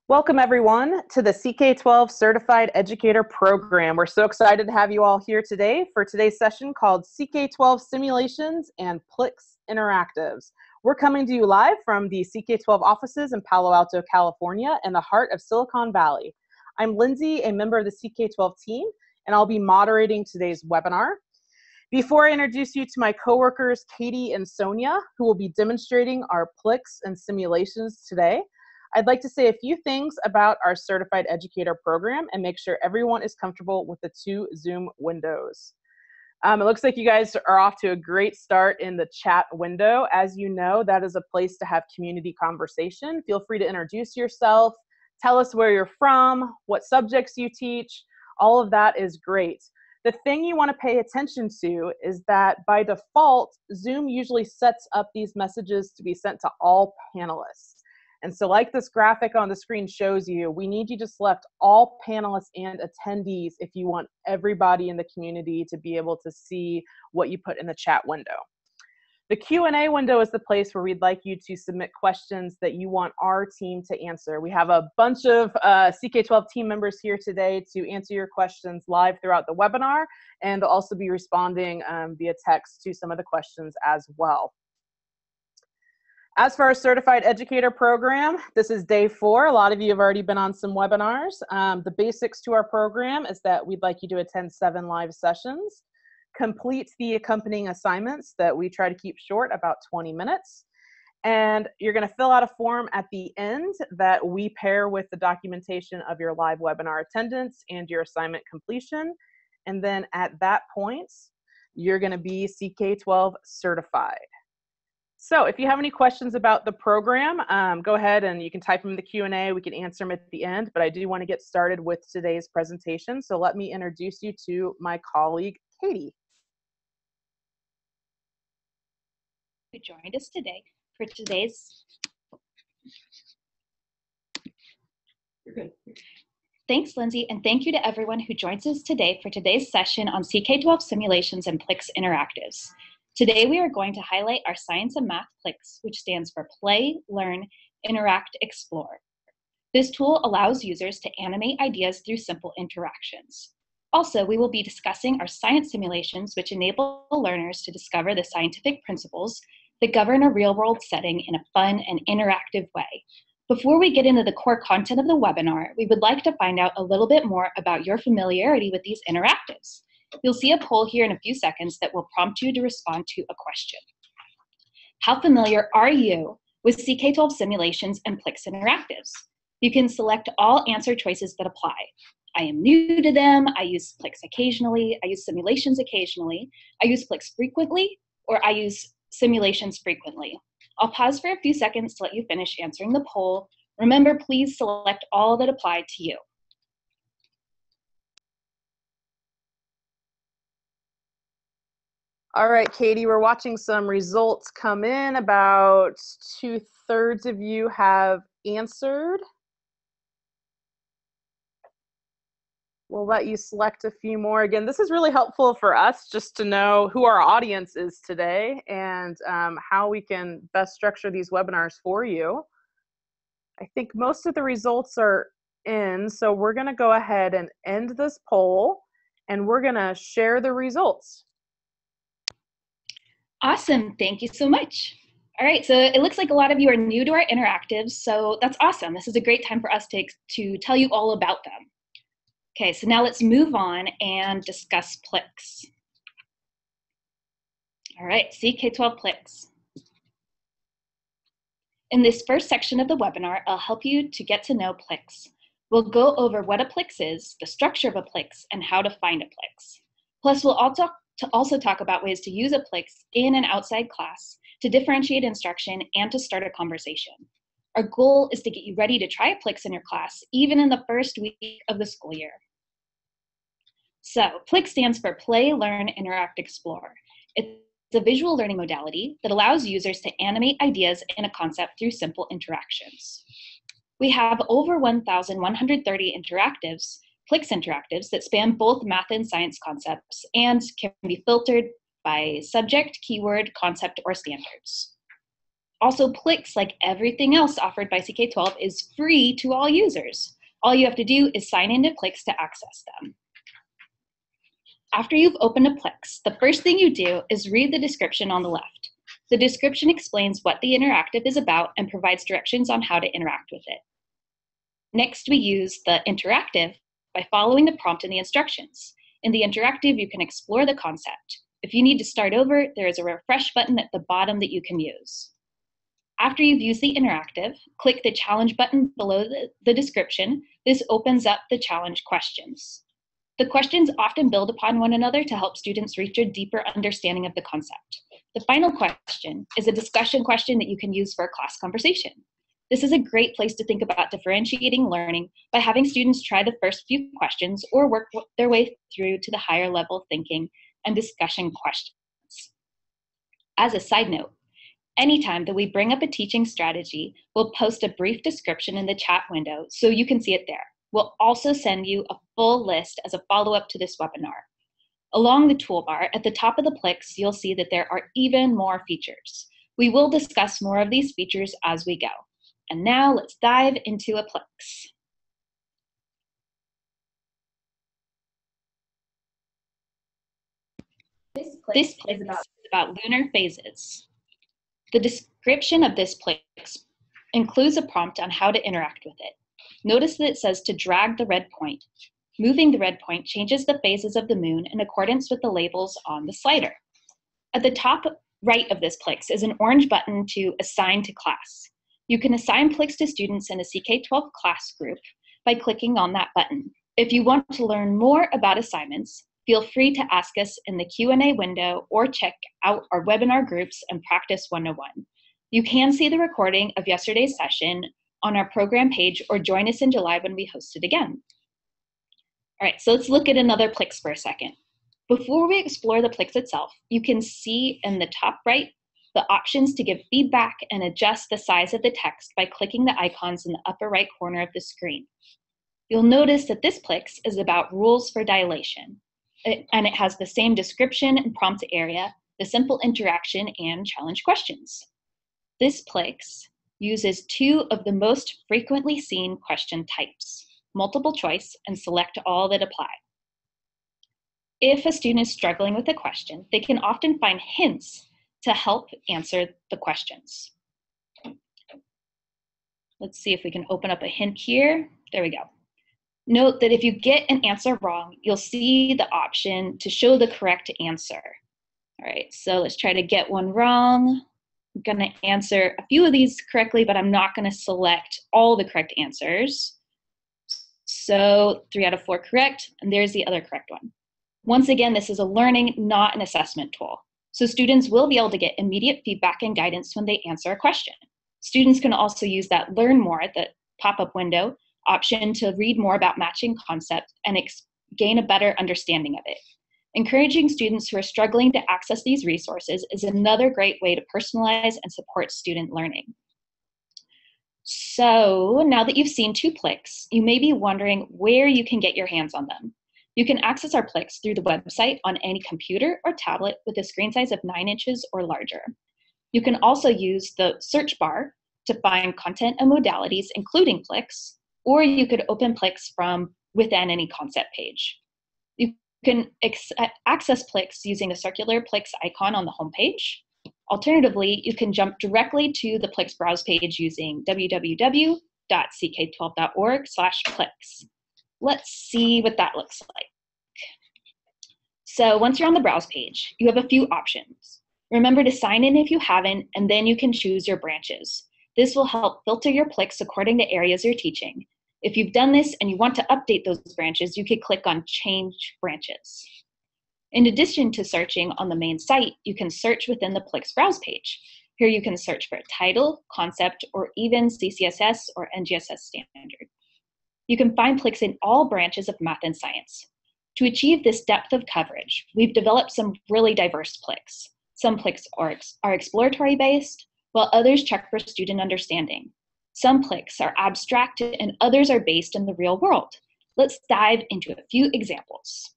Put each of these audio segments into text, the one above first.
Welcome everyone to the CK-12 Certified Educator Program. We're so excited to have you all here today for today's session called CK-12 Simulations and PLIX Interactives. We're coming to you live from the CK-12 offices in Palo Alto, California, in the heart of Silicon Valley. I'm Lindsay, a member of the CK-12 team, and I'll be moderating today's webinar. Before I introduce you to my coworkers, Katie and Sonia, who will be demonstrating our PLIX and simulations today, I'd like to say a few things about our Certified Educator program and make sure everyone is comfortable with the two Zoom windows. It looks like you guys are off to a great start in the chat window. As you know, that is a place to have community conversation. Feel free to introduce yourself, tell us where you're from, what subjects you teach. All of that is great. The thing you want to pay attention to is that by default, Zoom usually sets up these messages to be sent to all panelists. And so like this graphic on the screen shows you, we need you to select all panelists and attendees if you want everybody in the community to be able to see what you put in the chat window. The Q&A window is the place where we'd like you to submit questions that you want our team to answer. We have a bunch of CK-12 team members here today to answer your questions live throughout the webinar, and they'll also be responding via text to some of the questions as well. As for our Certified Educator program, this is day 4. A lot of you have already been on some webinars. The basics to our program is that we'd like you to attend 7 live sessions, complete the accompanying assignments that we try to keep short, about 20 minutes, and you're going to fill out a form at the end that we pair with the documentation of your live webinar attendance and your assignment completion. And then at that point, you're going to be CK-12 certified. So if you have any questions about the program, go ahead and you can type them in the Q&A. We can answer them at the end, but I do want to get started with today's presentation. So let me introduce you to my colleague, Katie. Who joined us today for today's... You're good. Thanks, Lindsay, and thank you to everyone who joins us today for today's session on CK-12 Simulations and PLIX Interactives. Today we are going to highlight our Science and Math PLIX, which stands for Play, Learn, Interact, Explore. This tool allows users to animate ideas through simple interactions. Also, we will be discussing our science simulations, which enable learners to discover the scientific principles that govern a real-world setting in a fun and interactive way. Before we get into the core content of the webinar, we would like to find out a little bit more about your familiarity with these interactives. You'll see a poll here in a few seconds that will prompt you to respond to a question. How familiar are you with CK-12 simulations and PLIX interactives? You can select all answer choices that apply. I am new to them, I use PLIX occasionally, I use simulations occasionally, I use PLIX frequently, or I use simulations frequently. I'll pause for a few seconds to let you finish answering the poll. Remember, please select all that apply to you. All right, Katie, we're watching some results come in. About 2/3 of you have answered. We'll let you select a few more. Again, this is really helpful for us just to know who our audience is today and how we can best structure these webinars for you. I think most of the results are in, so we're going to go ahead and end this poll, and we're going to share the results. Awesome, thank you so much. All right, so it looks like a lot of you are new to our interactives, so that's awesome. This is a great time for us to tell you all about them. Okay, so now let's move on and discuss PLIX. All right, CK-12 PLIX. In this first section of the webinar, I'll help you to get to know PLIX. We'll go over what a PLIX is, the structure of a PLIX, and how to find a PLIX. Plus, we'll also talk about ways to use a PLIX in and outside class, to differentiate instruction, and to start a conversation. Our goal is to get you ready to try a PLIX in your class, even in the first week of the school year. So, PLIX stands for Play, Learn, Interact, Explore. It's a visual learning modality that allows users to animate ideas in a concept through simple interactions. We have over 1,130 interactives, PLIX interactives, that span both math and science concepts and can be filtered by subject, keyword, concept, or standards. Also, PLIX, like everything else offered by CK-12, is free to all users. All you have to do is sign into PLIX to access them. After you've opened a PLIX, the first thing you do is read the description on the left. The description explains what the interactive is about and provides directions on how to interact with it. Next, we use the interactive by following the prompt and the instructions. In the interactive, you can explore the concept. If you need to start over, there is a refresh button at the bottom that you can use. After you've used the interactive, click the challenge button below the description. This opens up the challenge questions. The questions often build upon one another to help students reach a deeper understanding of the concept. The final question is a discussion question that you can use for a class conversation. This is a great place to think about differentiating learning by having students try the first few questions or work their way through to the higher level thinking and discussion questions. As a side note, anytime that we bring up a teaching strategy, we'll post a brief description in the chat window so you can see it there. We'll also send you a full list as a follow-up to this webinar. Along the toolbar at the top of the PLIX, you'll see that there are even more features. We will discuss more of these features as we go. And now let's dive into a PLIX. This PLIX is about lunar phases. The description of this PLIX includes a prompt on how to interact with it. Notice that it says to drag the red point. Moving the red point changes the phases of the moon in accordance with the labels on the slider. At the top right of this PLIX is an orange button to assign to class. You can assign PLIX to students in a CK-12 class group by clicking on that button. If you want to learn more about assignments, feel free to ask us in the Q&A window or check out our webinar groups and Practice 101. You can see the recording of yesterday's session on our program page or join us in July when we host it again. All right, so let's look at another PLIX for a second. Before we explore the PLIX itself, you can see in the top right the options to give feedback and adjust the size of the text by clicking the icons in the upper right corner of the screen. You'll notice that this PLIX is about rules for dilation, and it has the same description and prompt area, the simple interaction, and challenge questions. This PLIX uses two of the most frequently seen question types, multiple choice and select all that apply. If a student is struggling with a question, they can often find hints to help answer the questions. Let's see if we can open up a hint here. There we go. Note that if you get an answer wrong, you'll see the option to show the correct answer. All right, so let's try to get one wrong. I'm gonna answer a few of these correctly, but I'm not gonna select all the correct answers. So 3 out of 4 correct, and there's the other correct one. Once again, this is a learning, not an assessment tool. So students will be able to get immediate feedback and guidance when they answer a question. Students can also use that Learn More at the pop-up window option to read more about matching concepts and gain a better understanding of it. Encouraging students who are struggling to access these resources is another great way to personalize and support student learning. So now that you've seen 2 PLIX, you may be wondering where you can get your hands on them. You can access our PLIX through the website on any computer or tablet with a screen size of 9 inches or larger. You can also use the search bar to find content and modalities, including PLIX, or you could open PLIX from within any concept page. You can access PLIX using the circular PLIX icon on the homepage. Alternatively, you can jump directly to the PLIX browse page using www.ck12.org/PLIX. Let's see what that looks like. So once you're on the browse page, you have a few options. Remember to sign in if you haven't, and then you can choose your branches. This will help filter your PLIX according to areas you're teaching. If you've done this and you want to update those branches, you could click on Change Branches. In addition to searching on the main site, you can search within the PLIX browse page. Here you can search for a title, concept, or even CCSS or NGSS standard. You can find PLIX in all branches of math and science. To achieve this depth of coverage, we've developed some really diverse PLIX. Some PLIX are exploratory based, while others check for student understanding. Some PLIX are abstract and others are based in the real world. Let's dive into a few examples.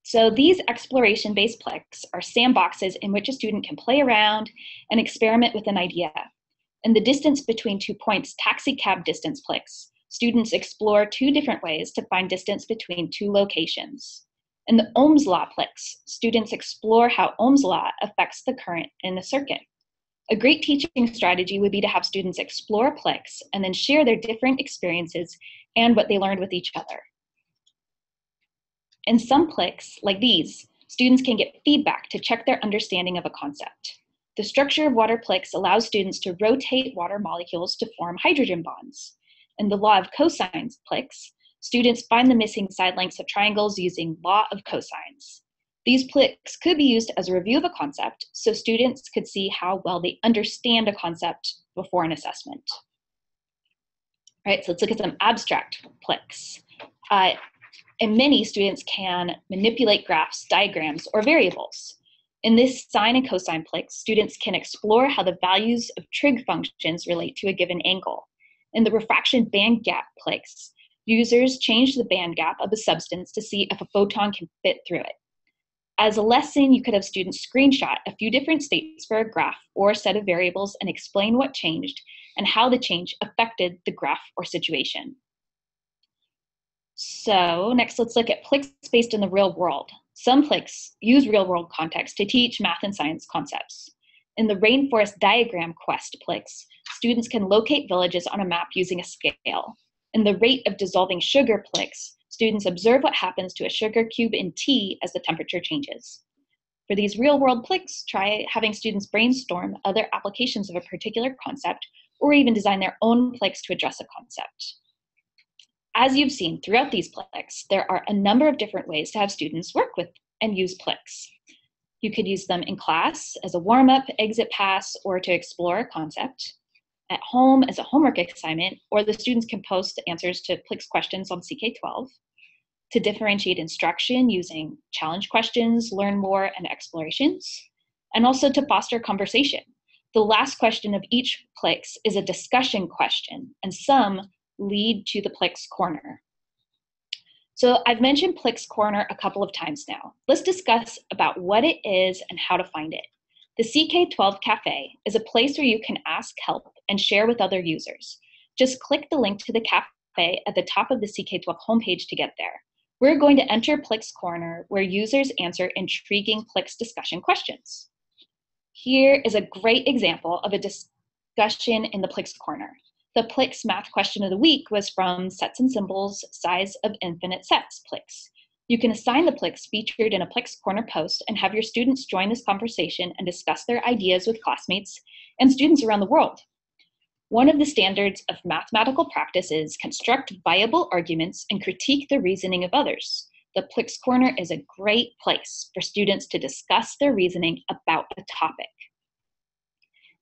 So these exploration-based PLIX are sandboxes in which a student can play around and experiment with an idea. In the distance between 2 points taxi cab distance PLIX, students explore 2 different ways to find distance between 2 locations. In the Ohm's law PLIX, students explore how Ohm's law affects the current in a circuit. A great teaching strategy would be to have students explore PLIX and then share their different experiences and what they learned with each other. In some PLIX, like these, students can get feedback to check their understanding of a concept. The structure of water PLIX allows students to rotate water molecules to form hydrogen bonds. In the law of cosines PLIX, students find the missing side lengths of triangles using law of cosines. These PLIX could be used as a review of a concept, so students could see how well they understand a concept before an assessment. All right, so let's look at some abstract PLIX. And many students can manipulate graphs, diagrams, or variables. In this sine and cosine PLIX, students can explore how the values of trig functions relate to a given angle. In the refraction band gap PLIX, users change the band gap of a substance to see if a photon can fit through it. As a lesson, you could have students screenshot a few different states for a graph or a set of variables and explain what changed and how the change affected the graph or situation. So next, let's look at PLIX based in the real world. Some PLIX use real-world context to teach math and science concepts. In the Rainforest Diagram Quest PLIX, students can locate villages on a map using a scale. In the Rate of Dissolving Sugar PLIX, students observe what happens to a sugar cube in tea as the temperature changes. For these real-world PLIX, try having students brainstorm other applications of a particular concept or even design their own PLIX to address a concept. As you've seen throughout these PLIX, there are a number of different ways to have students work with and use PLIX. You could use them in class as a warm-up, exit pass, or to explore a concept. At home as a homework assignment, or the students can post answers to PLIX questions on CK-12. To differentiate instruction using challenge questions, learn more, and explorations. And also to foster conversation. The last question of each PLIX is a discussion question, and some lead to the PLIX Corner. So I've mentioned PLIX Corner a couple of times now. Let's discuss about what it is and how to find it. The CK-12 Cafe is a place where you can ask help and share with other users. Just click the link to the cafe at the top of the CK-12 homepage to get there. We're going to enter PLIX Corner, where users answer intriguing PLIX discussion questions. Here is a great example of a discussion in the PLIX Corner. The PLIX math question of the week was from Sets and Symbols, Size of Infinite Sets PLIX. You can assign the PLIX featured in a PLIX Corner post and have your students join this conversation and discuss their ideas with classmates and students around the world. One of the standards of mathematical practice is construct viable arguments and critique the reasoning of others. The PLIX Corner is a great place for students to discuss their reasoning about a topic.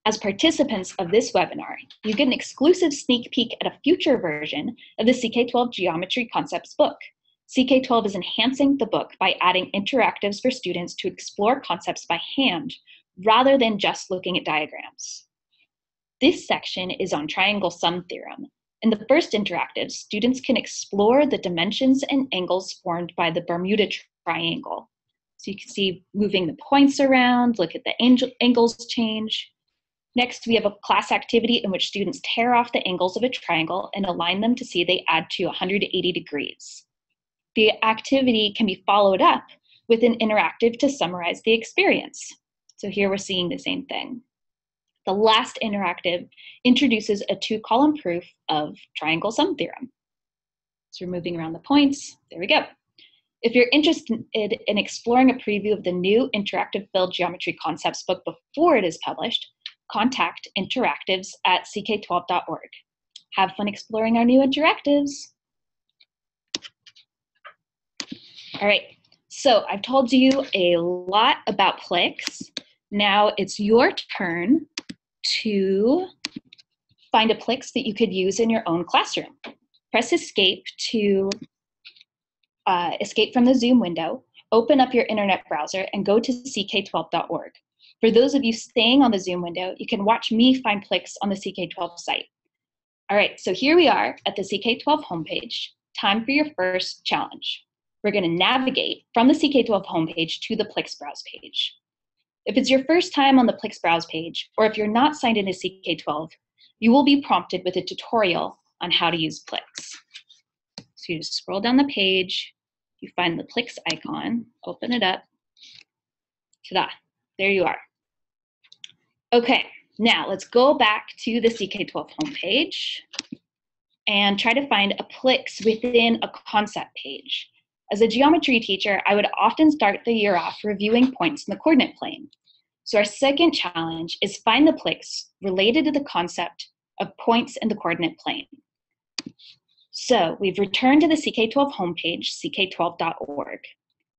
As participants of this webinar, you get an exclusive sneak peek at a future version of the CK-12 Geometry Concepts book. CK-12 is enhancing the book by adding interactives for students to explore concepts by hand, rather than just looking at diagrams. This section is on triangle sum theorem. In the first interactive, students can explore the dimensions and angles formed by the Bermuda Triangle. So you can see moving the points around, look at the angles change. Next, we have a class activity in which students tear off the angles of a triangle and align them to see they add to 180 degrees. The activity can be followed up with an interactive to summarize the experience. So here we're seeing the same thing. The last interactive introduces a 2-column proof of triangle sum theorem. So we're moving around the points. There we go. If you're interested in exploring a preview of the new Interactive Filled Geometry Concepts book before it is published, contact interactives at ck12.org. Have fun exploring our new interactives. All right, so I've told you a lot about PLIX. Now it's your turn to find a PLIX that you could use in your own classroom. Press escape to escape from the Zoom window, open up your internet browser, and go to ck12.org. For those of you staying on the Zoom window, you can watch me find PLIX on the CK-12 site. All right, so here we are at the CK-12 homepage. Time for your first challenge. we're going to navigate from the CK-12 homepage to the PLIX browse page. If it's your first time on the PLIX browse page, or if you're not signed into CK-12, you will be prompted with a tutorial on how to use PLIX. So you just scroll down the page, you find the PLIX icon, open it up, ta-da, there you are. Okay, now let's go back to the CK-12 homepage and try to find a PLIX within a concept page. As a geometry teacher, I would often start the year off reviewing points in the coordinate plane. So our second challenge is find the PLIX related to the concept of points in the coordinate plane. So we've returned to the CK-12 homepage, ck12.org.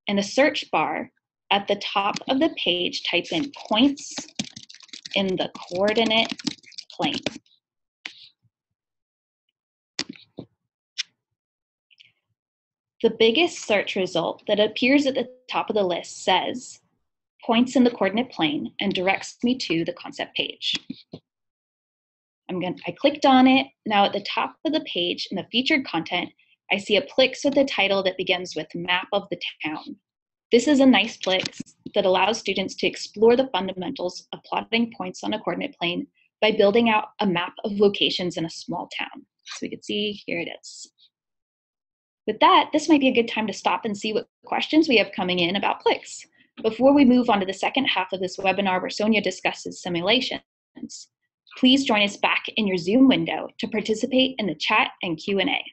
In the search bar at the top of the page, type in points in the coordinate plane. The biggest search result that appears at the top of the list says points in the coordinate plane and directs me to the concept page. I clicked on it. Now at the top of the page in the featured content, I see a PLIX with a title that begins with map of the town. This is a nice PLIX that allows students to explore the fundamentals of plotting points on a coordinate plane by building out a map of locations in a small town. So we can see, here it is. With that, this might be a good time to stop and see what questions we have coming in about PLIX. Before we move on to the second half of this webinar where Sonia discusses simulations, please join us back in your Zoom window to participate in the chat and Q&A.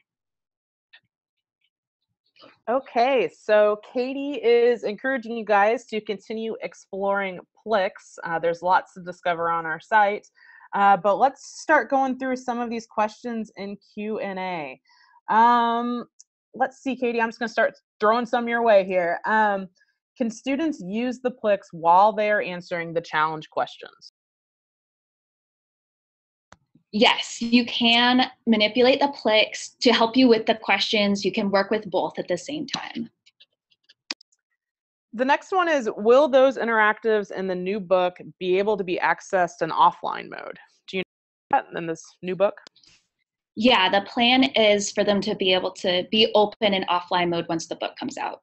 Okay, so Katie is encouraging you guys to continue exploring PLIX. There's lots to discover on our site, but let's start going through some of these questions in Q&A. Let's see, Katie, I'm just gonna start throwing some your way here. Can students use the PLIX while they are answering the challenge questions? Yes, you can manipulate the PLIX to help you with the questions. You can work with both at the same time. The next one is, will those interactives in the new book be able to be accessed in offline mode? Do you know that in this new book? Yeah, the plan is for them to be able to be open in offline mode once the book comes out.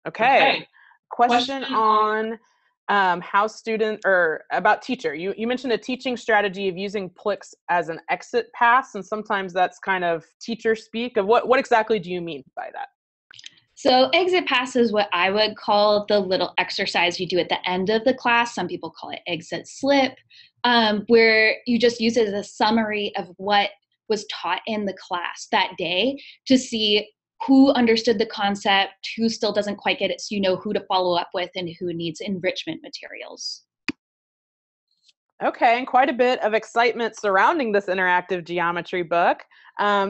Okay. Question on how student, or about teacher. You mentioned a teaching strategy of using PLIX as an exit pass, and sometimes that's kind of teacher speak. Of what exactly do you mean by that? So exit pass is what I would call the little exercise you do at the end of the class. Some people call it exit slip, where you just use it as a summary of what was taught in the class that day to see who understood the concept, who still doesn't quite get it, so you know who to follow up with and who needs enrichment materials. Okay, and quite a bit of excitement surrounding this interactive geometry book.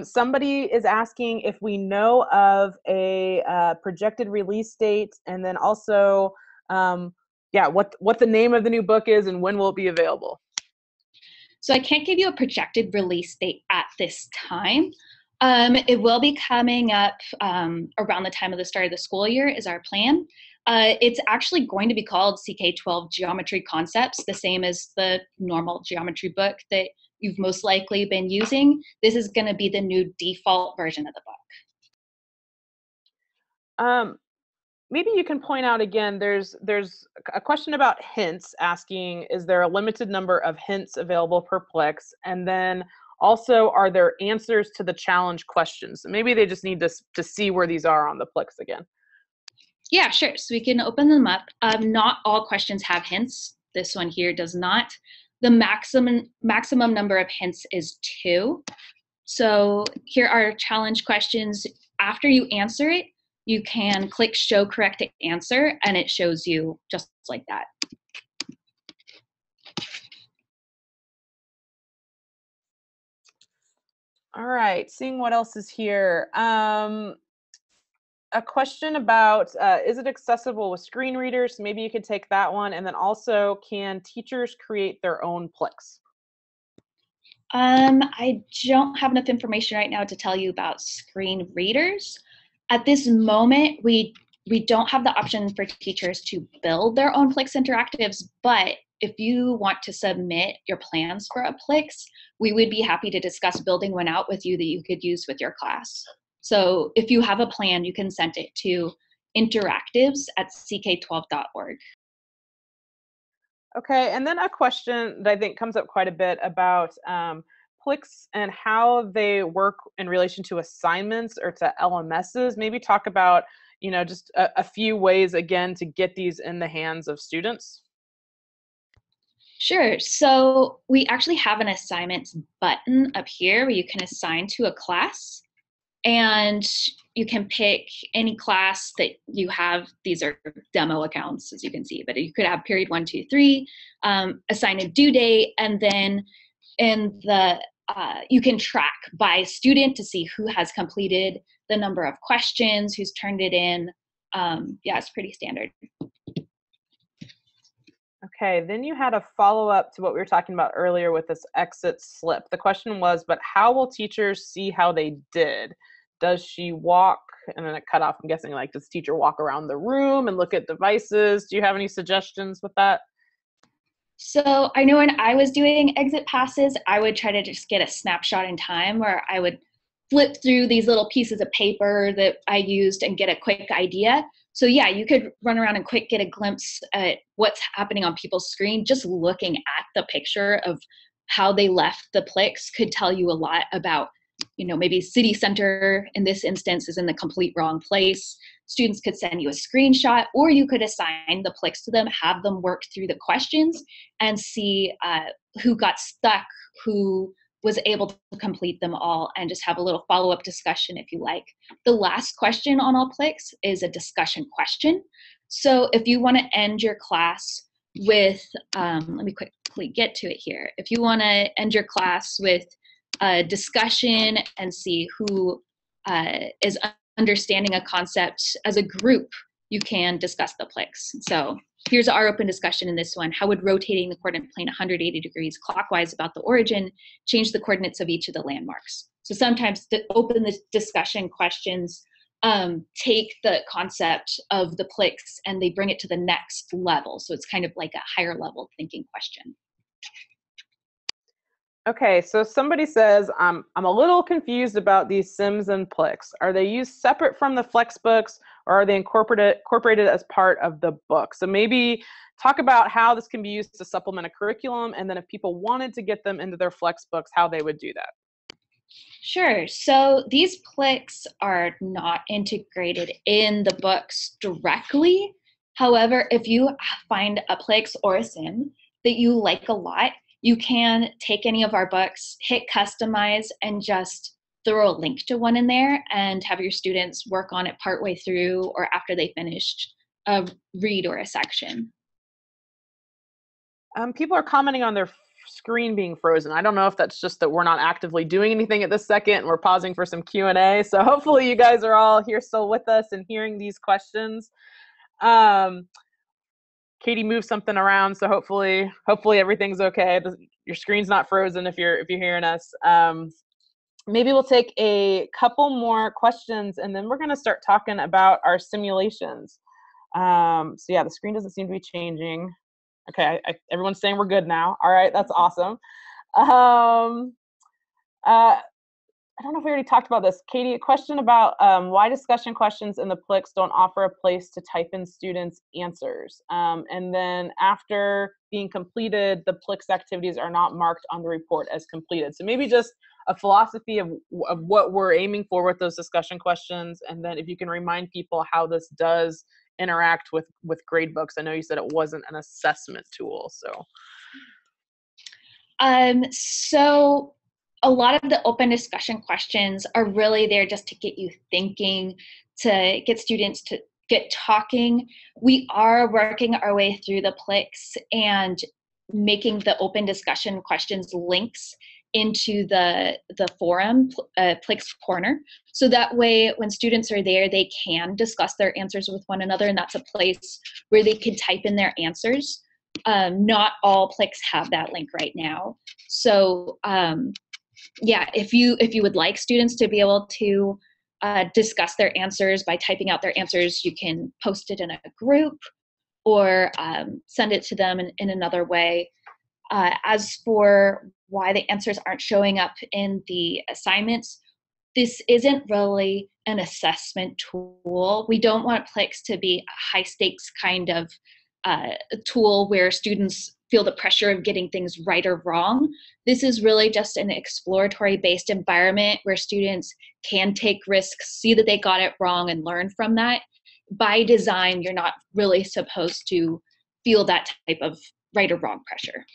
Somebody is asking if we know of a projected release date, and then also, what the name of the new book is and when will it be available? So I can't give you a projected release date at this time. It will be coming up around the time of the start of the school year is our plan. It's actually going to be called CK-12 Geometry Concepts, the same as the normal geometry book that you've most likely been using. This is going to be the new default version of the book. Maybe you can point out again, there's a question about hints asking, is there a limited number of hints available per PLIX? And then also, are there answers to the challenge questions? Maybe they just need to see where these are on the PLIX again. Yeah, sure. So we can open them up. Not all questions have hints. This one here does not. The maximum number of hints is 2. So here are challenge questions. After you answer it, you can click Show Correct Answer, and it shows you just like that. All right, seeing what else is here. A question about, is it accessible with screen readers? Maybe you could take that one. And then also, can teachers create their own PLIX? I don't have enough information right now to tell you about screen readers. At this moment, we don't have the option for teachers to build their own PLIX interactives, but if you want to submit your plans for a PLIX, we would be happy to discuss building one out with you that you could use with your class. So if you have a plan, you can send it to interactives@ck12.org. Okay, and then a question that I think comes up quite a bit about PLIX and how they work in relation to assignments or to LMSs. Maybe talk about, just a few ways, again, to get these in the hands of students. Sure. So we actually have an assignments button up here where you can assign to a class, and you can pick any class that you have. These are demo accounts, as you can see, but you could have period 1, 2, 3, assign a due date, and then in the you can track by student to see who has completed the number of questions, who's turned it in. Yeah, it's pretty standard. Okay, then you had a follow-up to what we were talking about earlier with this exit slip. The question was, but how will teachers see how they did? Does she walk, and then it cut off, I'm guessing, like, does teacher walk around the room and look at devices? Do you have any suggestions with that? So I know when I was doing exit passes, I would try to just get a snapshot in time where I would flip through these little pieces of paper that I used and get a quick idea. So yeah, you could run around and quick get a glimpse at what's happening on people's screen. Just looking at the picture of how they left the PLIX could tell you a lot about, maybe city center in this instance is in the complete wrong place. Students could send you a screenshot, or you could assign the PLIX to them, have them work through the questions and see who got stuck, who was able to complete them all, and just have a little follow-up discussion if you like. The last question on all PLIX is a discussion question. So if you want to end your class with, let me quickly get to it here. If you want to end your class with a discussion and see who is understanding a concept as a group, you can discuss the PLIX. So here's our open discussion in this one. How would rotating the coordinate plane 180 degrees clockwise about the origin change the coordinates of each of the landmarks? So sometimes to open the discussion questions take the concept of the PLIX and they bring it to the next level. So it's kind of like a higher level thinking question. Okay, so somebody says, I'm a little confused about these Sims and PLIX. Are they used separate from the Flex books, or are they incorporated as part of the book? So maybe talk about how this can be used to supplement a curriculum, and then if people wanted to get them into their Flex books, how they would do that. Sure. So these PLIX are not integrated in the books directly. However, if you find a PLIX or a Sim that you like a lot, you can take any of our books, hit customize, and just throw a link to one in there and have your students work on it partway through or after they finished a read or a section. People are commenting on their screen being frozen. I don't know if that's just that we're not actively doing anything at this second and we're pausing for some Q&A. So hopefully you guys are all here still with us and hearing these questions. Katie moved something around, so hopefully everything's okay. Your screen's not frozen if you're hearing us. Maybe we'll take a couple more questions and then we're going to start talking about our simulations. So yeah, the screen doesn't seem to be changing. Okay, everyone's saying we're good now. All right, that's awesome. I don't know if we already talked about this. Katie, a question about why discussion questions in the PLIX don't offer a place to type in students' answers. And then after being completed, the PLIX activities are not marked on the report as completed. So maybe just a philosophy of what we're aiming for with those discussion questions. And then if you can remind people how this does interact with gradebooks. I know you said it wasn't an assessment tool, so. So a lot of the open discussion questions are really there just to get you thinking, to get students to get talking. We are working our way through the PLIX and making the open discussion questions links into the forum, PLIX Corner. So that way when students are there, they can discuss their answers with one another, and that's a place where they can type in their answers. Not all PLIX have that link right now. So yeah, if you would like students to be able to discuss their answers by typing out their answers, you can post it in a group or send it to them in another way. As for why the answers aren't showing up in the assignments, this isn't really an assessment tool. We don't want PLIX to be a high stakes kind of tool where students feel the pressure of getting things right or wrong. This is really just an exploratory based environment where students can take risks, see that they got it wrong, and learn from that. By design, you're not really supposed to feel that type of right or wrong pressure.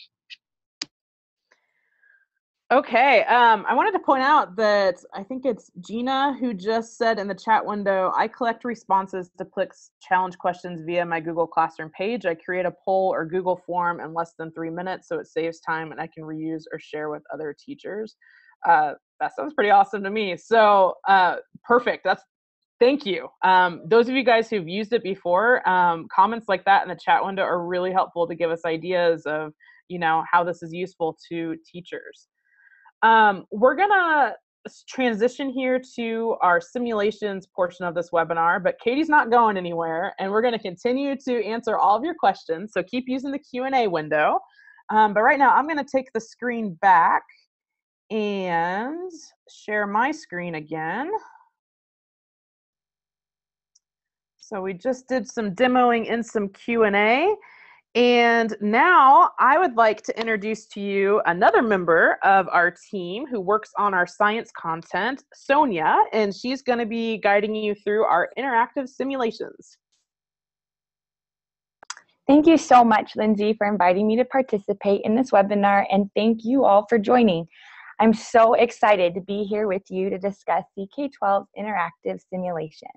Okay, I wanted to point out that I think it's Gina who just said in the chat window, I collect responses to PLIX challenge questions via my Google Classroom page. I create a poll or Google form in less than 3 minutes, so it saves time and I can reuse or share with other teachers. That sounds pretty awesome to me. So perfect. Thank you. Those of you guys who've used it before, comments like that in the chat window are really helpful to give us ideas of, how this is useful to teachers. We're gonna transition here to our simulations portion of this webinar, but Katie's not going anywhere, and we're gonna continue to answer all of your questions, so keep using the Q&A window. But right now, I'm gonna take the screen back and share my screen again. So we just did some demoing in some Q&A. And now I would like to introduce to you another member of our team who works on our science content, Sonia, and she's going to be guiding you through our interactive simulations. Thank you so much, Lindsay, for inviting me to participate in this webinar, and thank you all for joining. I'm so excited to be here with you to discuss CK-12's interactive simulations.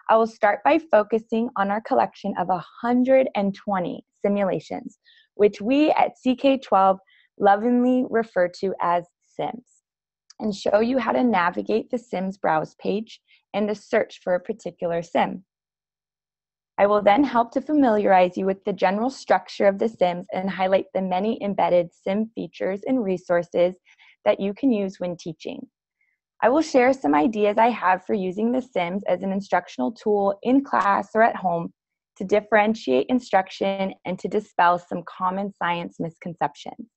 I will start by focusing on our collection of 120 simulations, which we at CK-12 lovingly refer to as Sims, and show you how to navigate the Sims browse page and to search for a particular sim. I will then help to familiarize you with the general structure of the Sims and highlight the many embedded Sim features and resources that you can use when teaching. I will share some ideas I have for using the Sims as an instructional tool in class or at home to differentiate instruction and to dispel some common science misconceptions.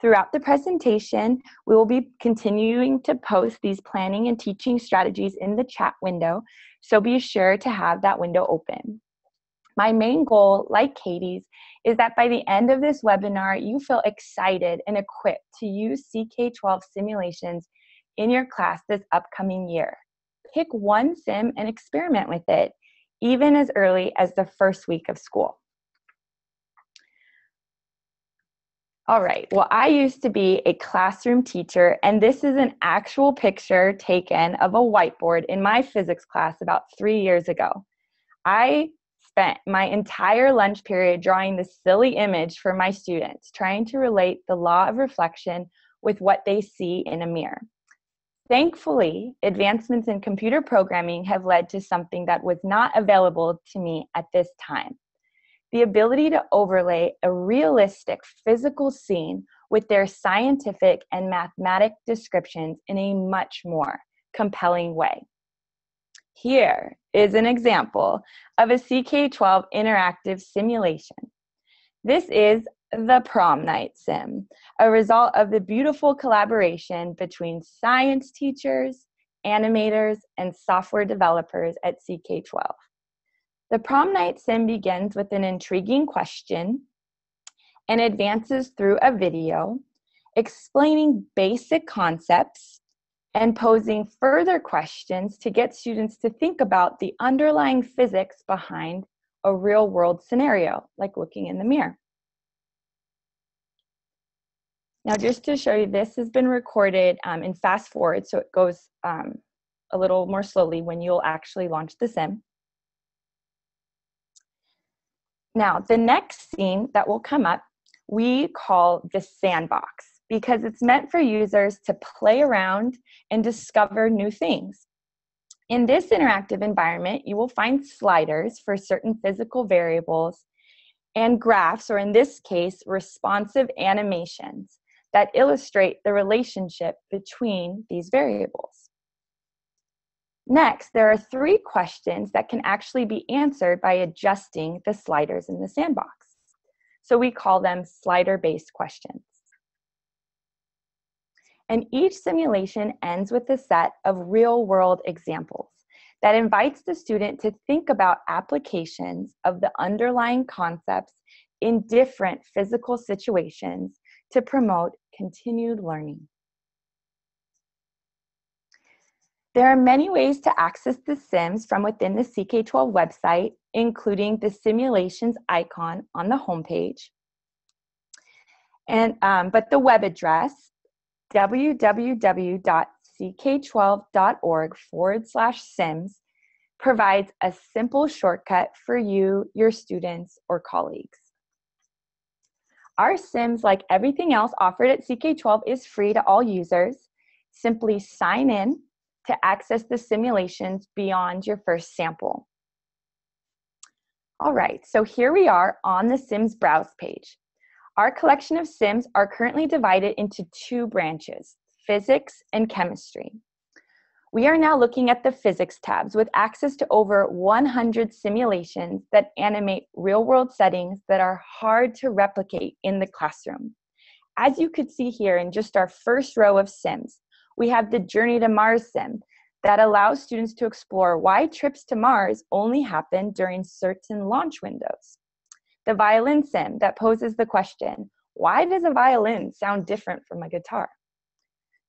Throughout the presentation, we will be continuing to post these planning and teaching strategies in the chat window, so be sure to have that window open. My main goal, like Katie's, is that by the end of this webinar, you feel excited and equipped to use CK-12 simulations in your class this upcoming year. Pick one sim and experiment with it, even as early as the first week of school. All right, well, I used to be a classroom teacher, and this is an actual picture taken of a whiteboard in my physics class about 3 years ago. I spent my entire lunch period drawing this silly image for my students, trying to relate the law of reflection with what they see in a mirror. Thankfully, advancements in computer programming have led to something that was not available to me at this time: the ability to overlay a realistic physical scene with their scientific and mathematic descriptions in a much more compelling way. Here is an example of a CK-12 interactive simulation. This is the Prom Night Sim, a result of the beautiful collaboration between science teachers, animators, and software developers at CK-12. The Prom Night Sim begins with an intriguing question and advances through a video explaining basic concepts and posing further questions to get students to think about the underlying physics behind a real-world scenario, like looking in the mirror. Now, just to show you, this has been recorded in fast forward, so it goes a little more slowly when you'll actually launch the sim. Now, the next scene that will come up, we call the sandbox, because it's meant for users to play around and discover new things. In this interactive environment, you will find sliders for certain physical variables and graphs, or in this case, responsive animations that illustrate the relationship between these variables. Next, there are 3 questions that can actually be answered by adjusting the sliders in the sandbox. So we call them slider-based questions. And each simulation ends with a set of real-world examples that invites the student to think about applications of the underlying concepts in different physical situations to promote continued learning. There are many ways to access the Sims from within the CK-12 website, including the simulations icon on the homepage. But the web address, www.ck12.org/sims, provides a simple shortcut for you, your students, or colleagues. Our Sims, like everything else offered at CK-12, is free to all users. Simply sign in to access the simulations beyond your first sample. All right, so here we are on the Sims browse page. Our collection of Sims are currently divided into two branches, physics and chemistry. We are now looking at the physics tabs with access to over 100 simulations that animate real-world settings that are hard to replicate in the classroom. As you could see here in just our first row of Sims, we have the Journey to Mars Sim that allows students to explore why trips to Mars only happen during certain launch windows. The Violin Sim that poses the question, why does a violin sound different from a guitar?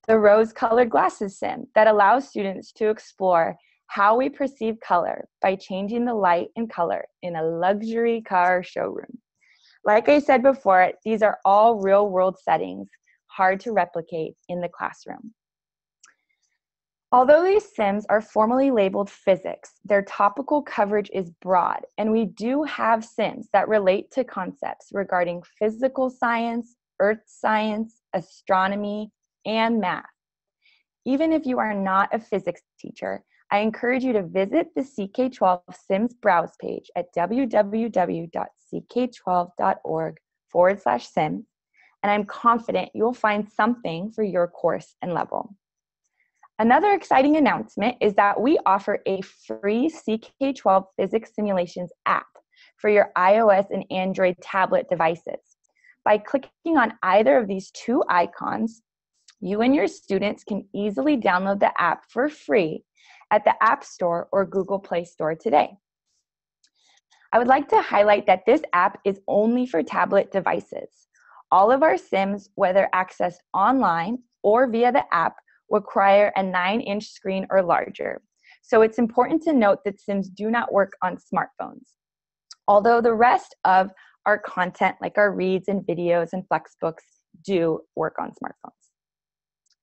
The Rose-Colored Glasses Sim that allows students to explore how we perceive color by changing the light and color in a luxury car showroom. Like I said before, these are all real-world settings, hard to replicate in the classroom. Although these Sims are formally labeled physics, their topical coverage is broad, and we do have Sims that relate to concepts regarding physical science, earth science, astronomy, and math. Even if you are not a physics teacher, I encourage you to visit the CK-12 Sims browse page at www.ck12.org/sims, and I'm confident you will find something for your course and level. Another exciting announcement is that we offer a free CK-12 Physics Simulations app for your iOS and Android tablet devices. By clicking on either of these two icons, you and your students can easily download the app for free at the App Store or Google Play Store today. I would like to highlight that this app is only for tablet devices. All of our Sims, whether accessed online or via the app, require a 9-inch screen or larger. So it's important to note that Sims do not work on smartphones. Although the rest of our content, like our reads and videos and flexbooks, do work on smartphones.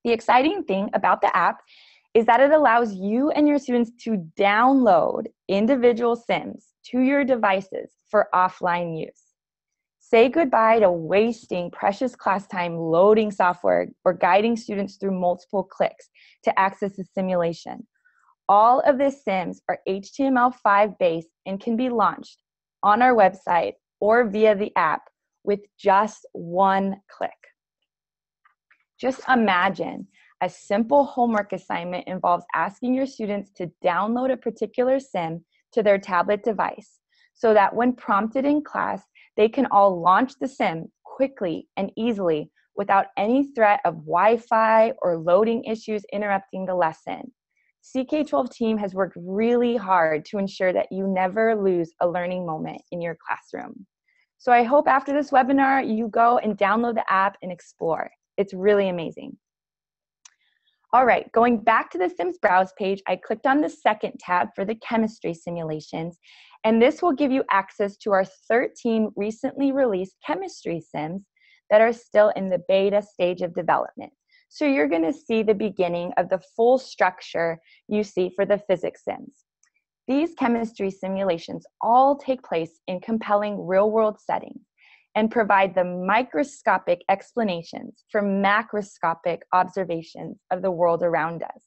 The exciting thing about the app is that it allows you and your students to download individual Sims to your devices for offline use. Say goodbye to wasting precious class time loading software or guiding students through multiple clicks to access a simulation. All of the Sims are HTML5 based and can be launched on our website or via the app with just one click. Just imagine a simple homework assignment involves asking your students to download a particular Sim to their tablet device so that when prompted in class, they can all launch the Sim quickly and easily without any threat of Wi-Fi or loading issues interrupting the lesson. CK-12 team has worked really hard to ensure that you never lose a learning moment in your classroom. So I hope after this webinar, you go and download the app and explore. It's really amazing. All right, going back to the Sims browse page, I clicked on the second tab for the chemistry simulations, and this will give you access to our 13 recently released chemistry Sims that are still in the beta stage of development. So you're gonna see the beginning of the full structure you see for the physics Sims. These chemistry simulations all take place in compelling real-world settings and provide the microscopic explanations for macroscopic observations of the world around us.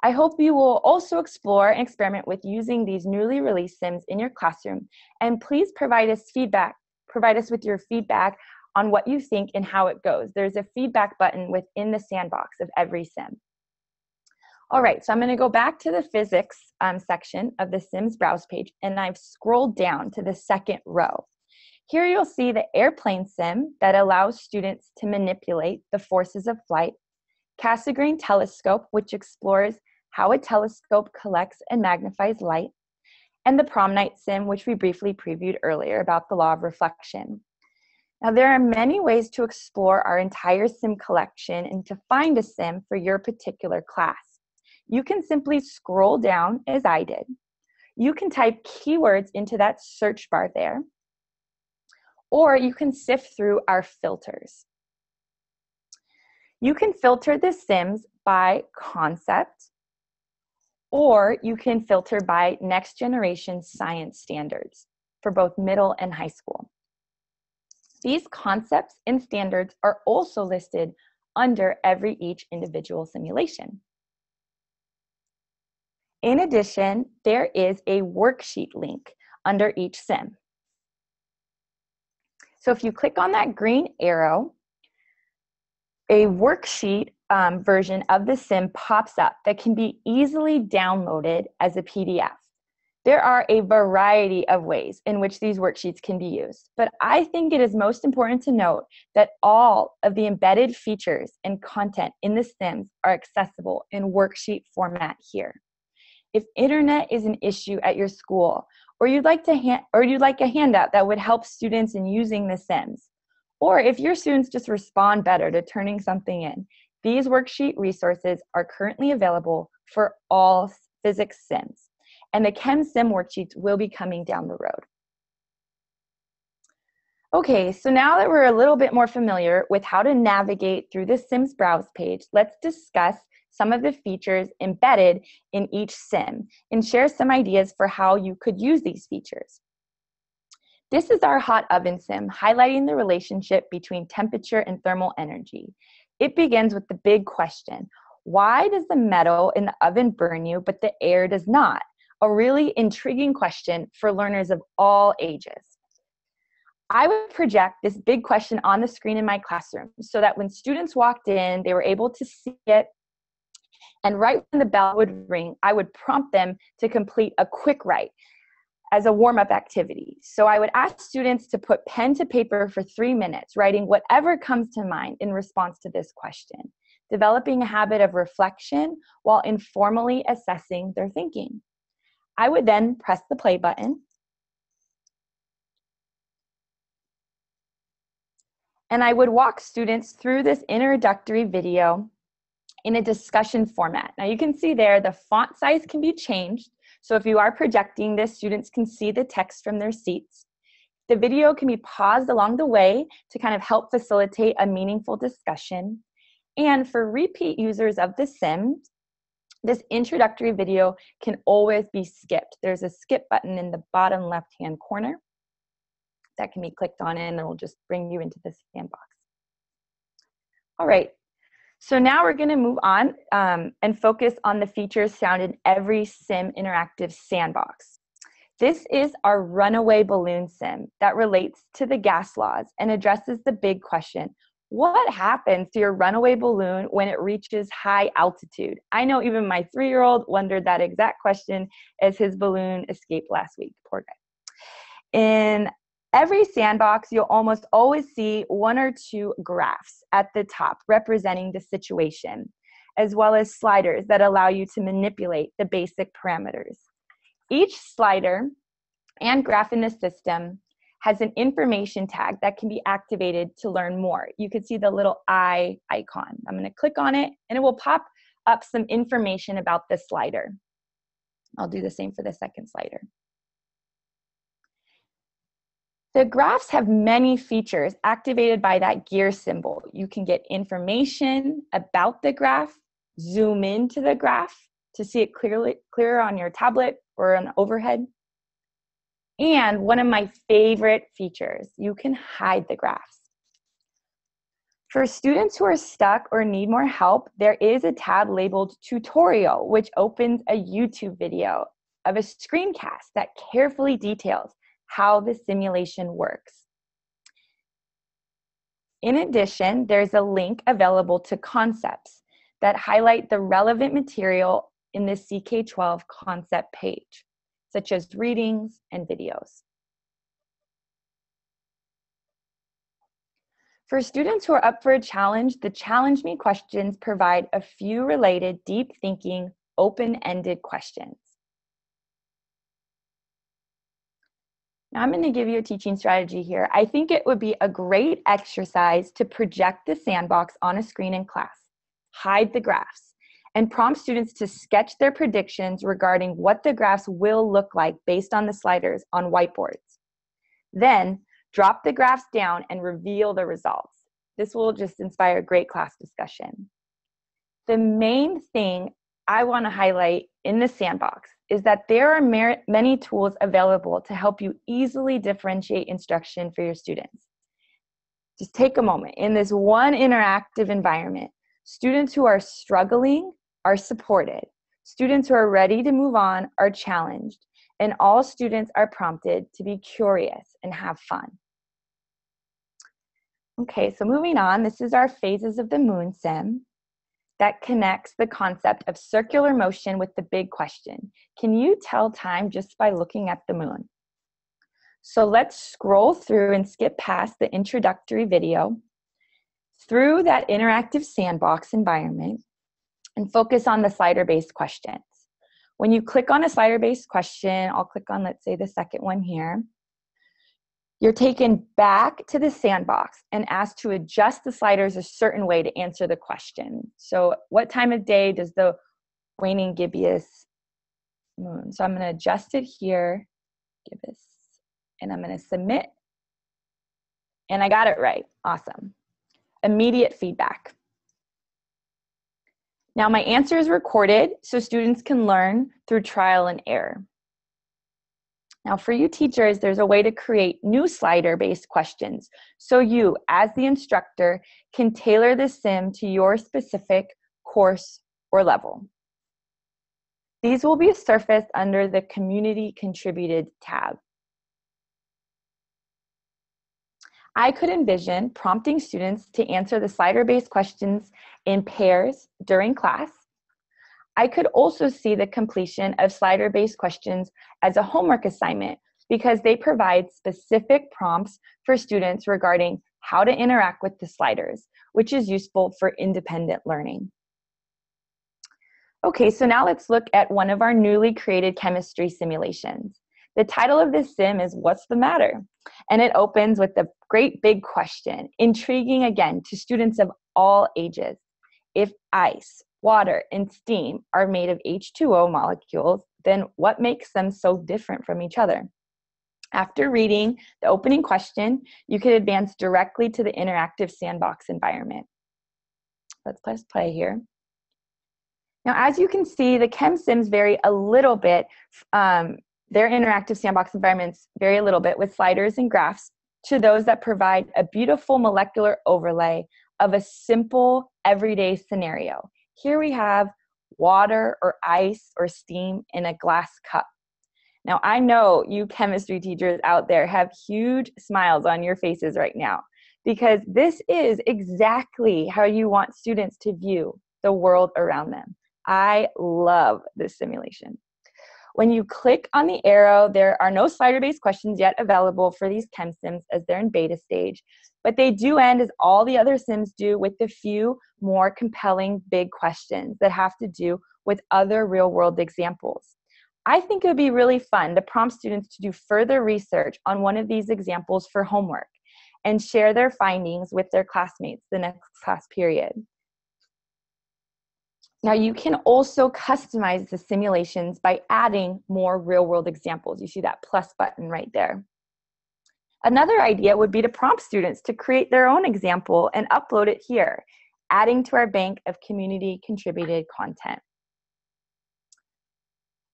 I hope you will also explore and experiment with using these newly released Sims in your classroom, and please provide us with your feedback on what you think and how it goes. There's a feedback button within the sandbox of every Sim. All right, so I'm gonna go back to the physics section of the Sims browse page, and I've scrolled down to the second row. Here you'll see the airplane Sim that allows students to manipulate the forces of flight, Cassegrain telescope, which explores how a telescope collects and magnifies light, and the Prom Night Sim, which we briefly previewed earlier about the law of reflection. Now, there are many ways to explore our entire sim collection and to find a sim for your particular class. You can simply scroll down, as I did. You can type keywords into that search bar there, or you can sift through our filters. You can filter the sims by concept, or you can filter by next generation science standards for both middle and high school. These concepts and standards are also listed under each individual simulation. In addition, there is a worksheet link under each sim. So if you click on that green arrow, a worksheet version of the sim pops up that can be easily downloaded as a PDF. There are a variety of ways in which these worksheets can be used, but I think it is most important to note that all of the embedded features and content in the sims are accessible in worksheet format here. If internet is an issue at your school, or you'd like a handout that would help students in using the sims, or if your students just respond better to turning something in, these worksheet resources are currently available for all physics sims. And the Chem Sim worksheets will be coming down the road. Okay, so now that we're a little bit more familiar with how to navigate through the Sims Browse page, let's discuss some of the features embedded in each sim and share some ideas for how you could use these features. This is our hot oven sim, highlighting the relationship between temperature and thermal energy. It begins with the big question: why does the metal in the oven burn you, but the air does not? A really intriguing question for learners of all ages. I would project this big question on the screen in my classroom so that when students walked in, they were able to see it. And right when the bell would ring, I would prompt them to complete a quick write as a warm-up activity. So I would ask students to put pen to paper for 3 minutes, writing whatever comes to mind in response to this question, developing a habit of reflection while informally assessing their thinking. I would then press the play button, and I would walk students through this introductory video in a discussion format. Now you can see there the font size can be changed, so if you are projecting this, students can see the text from their seats. The video can be paused along the way to kind of help facilitate a meaningful discussion. And for repeat users of the sim, this introductory video can always be skipped. There's a skip button in the bottom left-hand corner that can be clicked on and it will just bring you into the sandbox. All right, so now we're gonna move on and focus on the features found in every sim interactive sandbox. This is our Runaway Balloon Sim that relates to the gas laws and addresses the big question: what happens to your runaway balloon when it reaches high altitude? I know even my 3-year-old wondered that exact question as his balloon escaped last week. Poor guy. In every sandbox, you'll almost always see 1 or 2 graphs at the top representing the situation, as well as sliders that allow you to manipulate the basic parameters. Each slider and graph in the system has an information tag that can be activated to learn more. You can see the little eye icon. I'm going to click on it and it will pop up some information about the slider. I'll do the same for the second slider. The graphs have many features activated by that gear symbol. You can get information about the graph, zoom into the graph to see it clearer on your tablet or an overhead. And one of my favorite features, you can hide the graphs. For students who are stuck or need more help, there is a tab labeled Tutorial, which opens a YouTube video of a screencast that carefully details how the simulation works. In addition, there's a link available to concepts that highlight the relevant material in the CK-12 concept page, such as readings and videos. For students who are up for a challenge, the Challenge Me questions provide a few related, deep thinking, open-ended questions. Now I'm going to give you a teaching strategy here. I think it would be a great exercise to project the sandbox on a screen in class, hide the graphs, and prompt students to sketch their predictions regarding what the graphs will look like based on the sliders on whiteboards. Then drop the graphs down and reveal the results. This will just inspire great class discussion. The main thing I want to highlight in the sandbox is that there are many tools available to help you easily differentiate instruction for your students. Just take a moment. In this one interactive environment, students who are struggling are supported. Students who are ready to move on are challenged. And all students are prompted to be curious and have fun. Okay, so moving on, this is our Phases of the Moon sim that connects the concept of circular motion with the big question. Can you tell time just by looking at the moon? So let's scroll through and skip past the introductory video through that interactive sandbox environment and focus on the slider-based questions. When you click on a slider-based question, I'll click on, let's say, the second one here, you're taken back to the sandbox and asked to adjust the sliders a certain way to answer the question. So what time of day does the waning gibbous moon? So I'm going to adjust it here, gibbous, and I'm going to submit. And I got it right. Awesome. Immediate feedback. Now my answer is recorded so students can learn through trial and error. Now for you teachers, there's a way to create new slider-based questions so you, as the instructor, can tailor the sim to your specific course or level. These will be surfaced under the Community Contributed tab. I could envision prompting students to answer the slider-based questions in pairs during class. I could also see the completion of slider-based questions as a homework assignment because they provide specific prompts for students regarding how to interact with the sliders, which is useful for independent learning. Okay, so now let's look at one of our newly created chemistry simulations. The title of this sim is What's the Matter? And it opens with the great big question, intriguing again to students of all ages. If ice, water, and steam are made of H2O molecules, then what makes them so different from each other? After reading the opening question, you could advance directly to the interactive sandbox environment. Let's press play here. Now, as you can see, the chem sims vary a little bit. Their interactive sandbox environments vary a little bit with sliders and graphs to those that provide a beautiful molecular overlay of a simple everyday scenario. Here we have water or ice or steam in a glass cup. Now, I know you chemistry teachers out there have huge smiles on your faces right now because this is exactly how you want students to view the world around them. I love this simulation. When you click on the arrow, there are no slider-based questions yet available for these chem sims as they're in beta stage, but they do end as all the other sims do with a few more compelling big questions that have to do with other real-world examples. I think it would be really fun to prompt students to do further research on one of these examples for homework and share their findings with their classmates the next class period. Now you can also customize the simulations by adding more real-world examples. You see that plus button right there. Another idea would be to prompt students to create their own example and upload it here, adding to our bank of community-contributed content.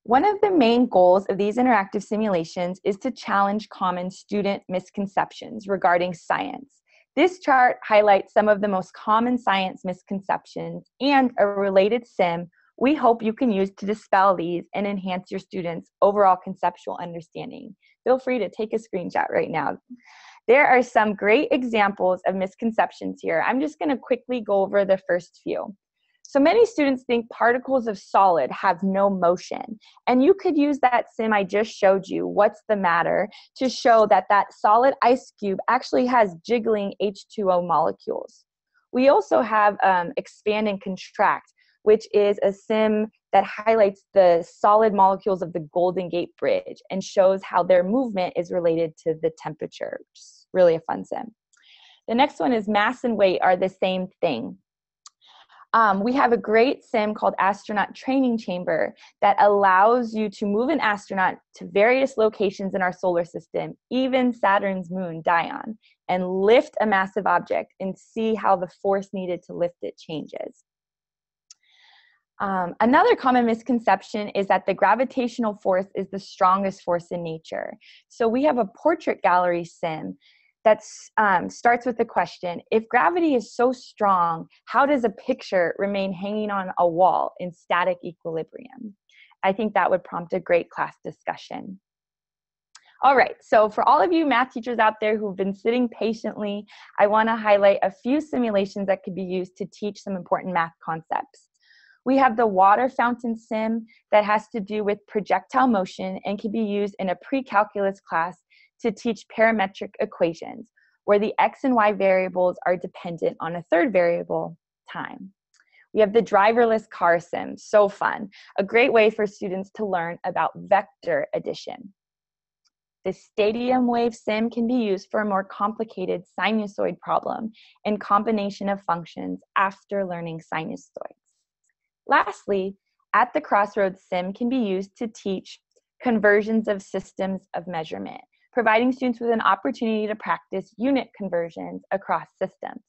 One of the main goals of these interactive simulations is to challenge common student misconceptions regarding science. This chart highlights some of the most common science misconceptions and a related sim we hope you can use to dispel these and enhance your students' overall conceptual understanding. Feel free to take a screenshot right now. There are some great examples of misconceptions here. I'm just going to quickly go over the first few. So many students think particles of solid have no motion, and you could use that sim I just showed you, What's the Matter, to show that that solid ice cube actually has jiggling H2O molecules. We also have Expand and Contract, which is a sim that highlights the solid molecules of the Golden Gate Bridge and shows how their movement is related to the temperature, which is really a fun sim. The next one is Mass and Weight are the same thing. We have a great sim called Astronaut Training Chamber that allows you to move an astronaut to various locations in our solar system, even Saturn's moon, Dione, and lift a massive object and see how the force needed to lift it changes. Another common misconception is that the gravitational force is the strongest force in nature. So we have a portrait gallery sim that starts with the question, if gravity is so strong, how does a picture remain hanging on a wall in static equilibrium? I think that would prompt a great class discussion. All right, so for all of you math teachers out there who've been sitting patiently, I want to highlight a few simulations that could be used to teach some important math concepts. We have the water fountain sim that has to do with projectile motion and can be used in a pre-calculus class to teach parametric equations, where the x and y variables are dependent on a third variable, time. We have the driverless car sim, so fun, a great way for students to learn about vector addition. The stadium wave sim can be used for a more complicated sinusoid problem and combination of functions after learning sinusoids. Lastly, at the crossroads sim can be used to teach conversions of systems of measurement, providing students with an opportunity to practice unit conversions across systems.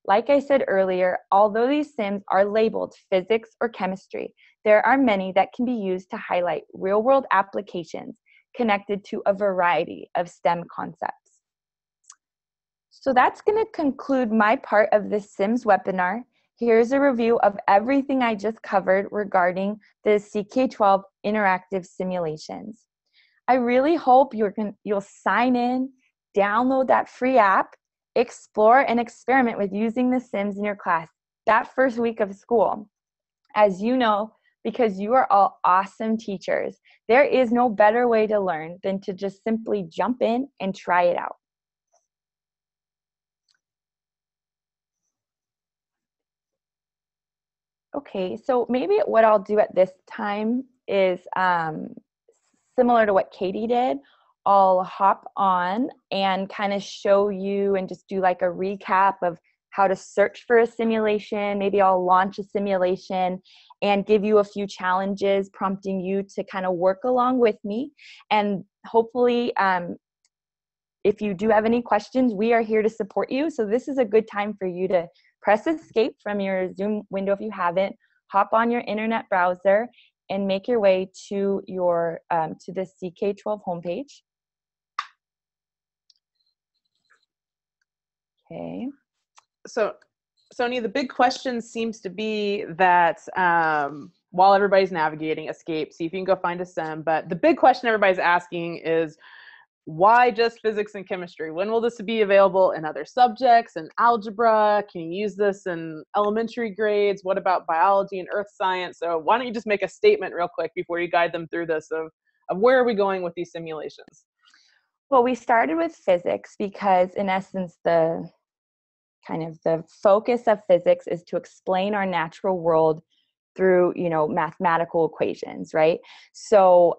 Like I said earlier, although these sims are labeled physics or chemistry, there are many that can be used to highlight real-world applications connected to a variety of STEM concepts. So that's going to conclude my part of this Sims webinar. Here's a review of everything I just covered regarding the CK-12 interactive simulations. I really hope you'll sign in, download that free app, explore and experiment with using the Sims in your class that first week of school. As you know, because you are all awesome teachers, there is no better way to learn than to just simply jump in and try it out. Okay, so maybe what I'll do at this time is similar to what Katie did. I'll hop on and kind of show you and just do like a recap of how to search for a simulation. Maybe I'll launch a simulation and give you a few challenges, prompting you to kind of work along with me. And hopefully, if you do have any questions, we are here to support you. So this is a good time for you to press escape from your Zoom window if you haven't, hop on your internet browser and make your way to your to the CK-12 homepage. Okay. So, Sonia, the big question seems to be that while everybody's navigating, escape, see if you can go find a sim. But the big question everybody's asking is, why just physics and chemistry? When will this be available in other subjects and algebra? Can you use this in elementary grades? What about biology and earth science? So why don't you just make a statement real quick before you guide them through this of where are we going with these simulations? Well, we started with physics because in essence, the focus of physics is to explain our natural world through, mathematical equations, right? So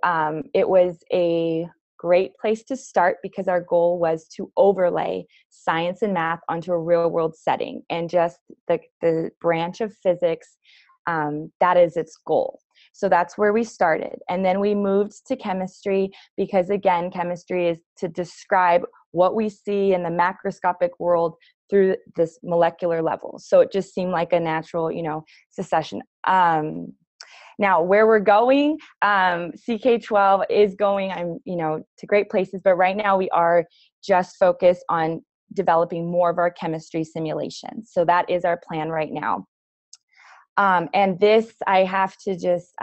it was a great place to start because our goal was to overlay science and math onto a real world setting, and just the branch of physics, that is its goal. So that's where we started. And then we moved to chemistry because, again, chemistry is to describe what we see in the macroscopic world through this molecular level. So it just seemed like a natural, succession. Now, where we're going, CK-12 is going, to great places, but right now we are just focused on developing more of our chemistry simulations. So that is our plan right now. And this, I have to just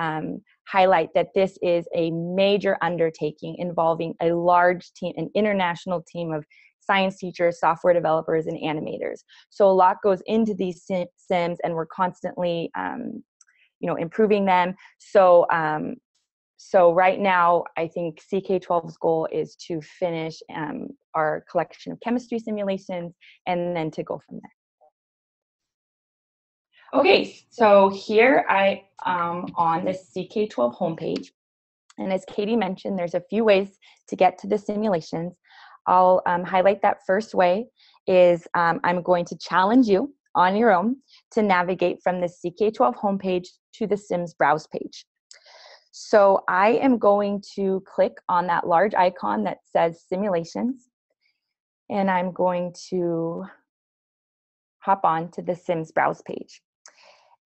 highlight that this is a major undertaking involving a large team, an international team of science teachers, software developers, and animators. So a lot goes into these sims, and we're constantly, improving them. So right now, I think CK-12's goal is to finish our collection of chemistry simulations and then to go from there. Okay, so here I am on the CK-12 homepage. And as Katie mentioned, there's a few ways to get to the simulations. I'll highlight that first way is I'm going to challenge you on your own to navigate from the CK-12 homepage to the Sims Browse page. So I am going to click on that large icon that says Simulations, and I'm going to hop on to the Sims Browse page.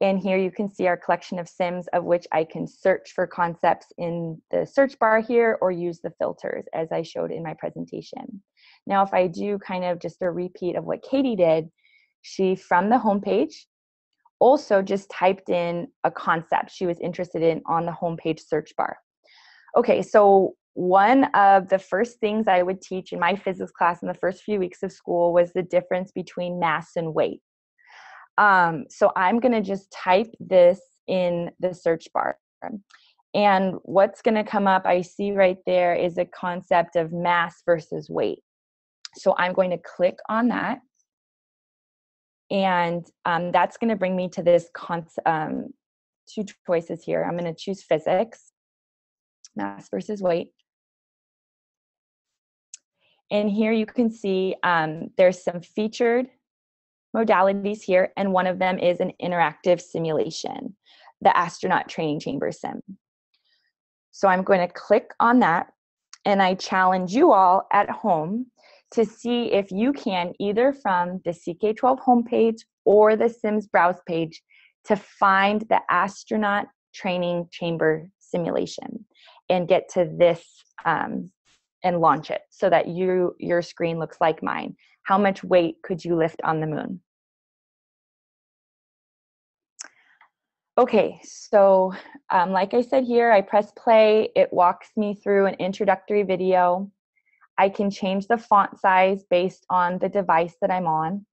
And here you can see our collection of sims, of which I can search for concepts in the search bar here or use the filters as I showed in my presentation. Now, if I do kind of just a repeat of what Katie did, she, from the homepage, also just typed in a concept she was interested in on the homepage search bar. Okay, so one of the first things I would teach in my physics class in the first few weeks of school was the difference between mass and weight. So I'm going to just type this in the search bar. And what's going to come up, I see right there, is a concept of mass versus weight. So I'm going to click on that. And that's going to bring me to this two choices here. I'm going to choose physics, mass versus weight. And here you can see there's some featured modalities here, and one of them is an interactive simulation, the Astronaut Training Chamber Sim. So I'm going to click on that, and I challenge you all at home to see if you can, either from the CK-12 homepage or the Sims Browse page, to find the Astronaut Training Chamber simulation and get to this and launch it so that your screen looks like mine. How much weight could you lift on the moon? Okay, so like I said here, I press play. It walks me through an introductory video. I can change the font size based on the device that I'm on.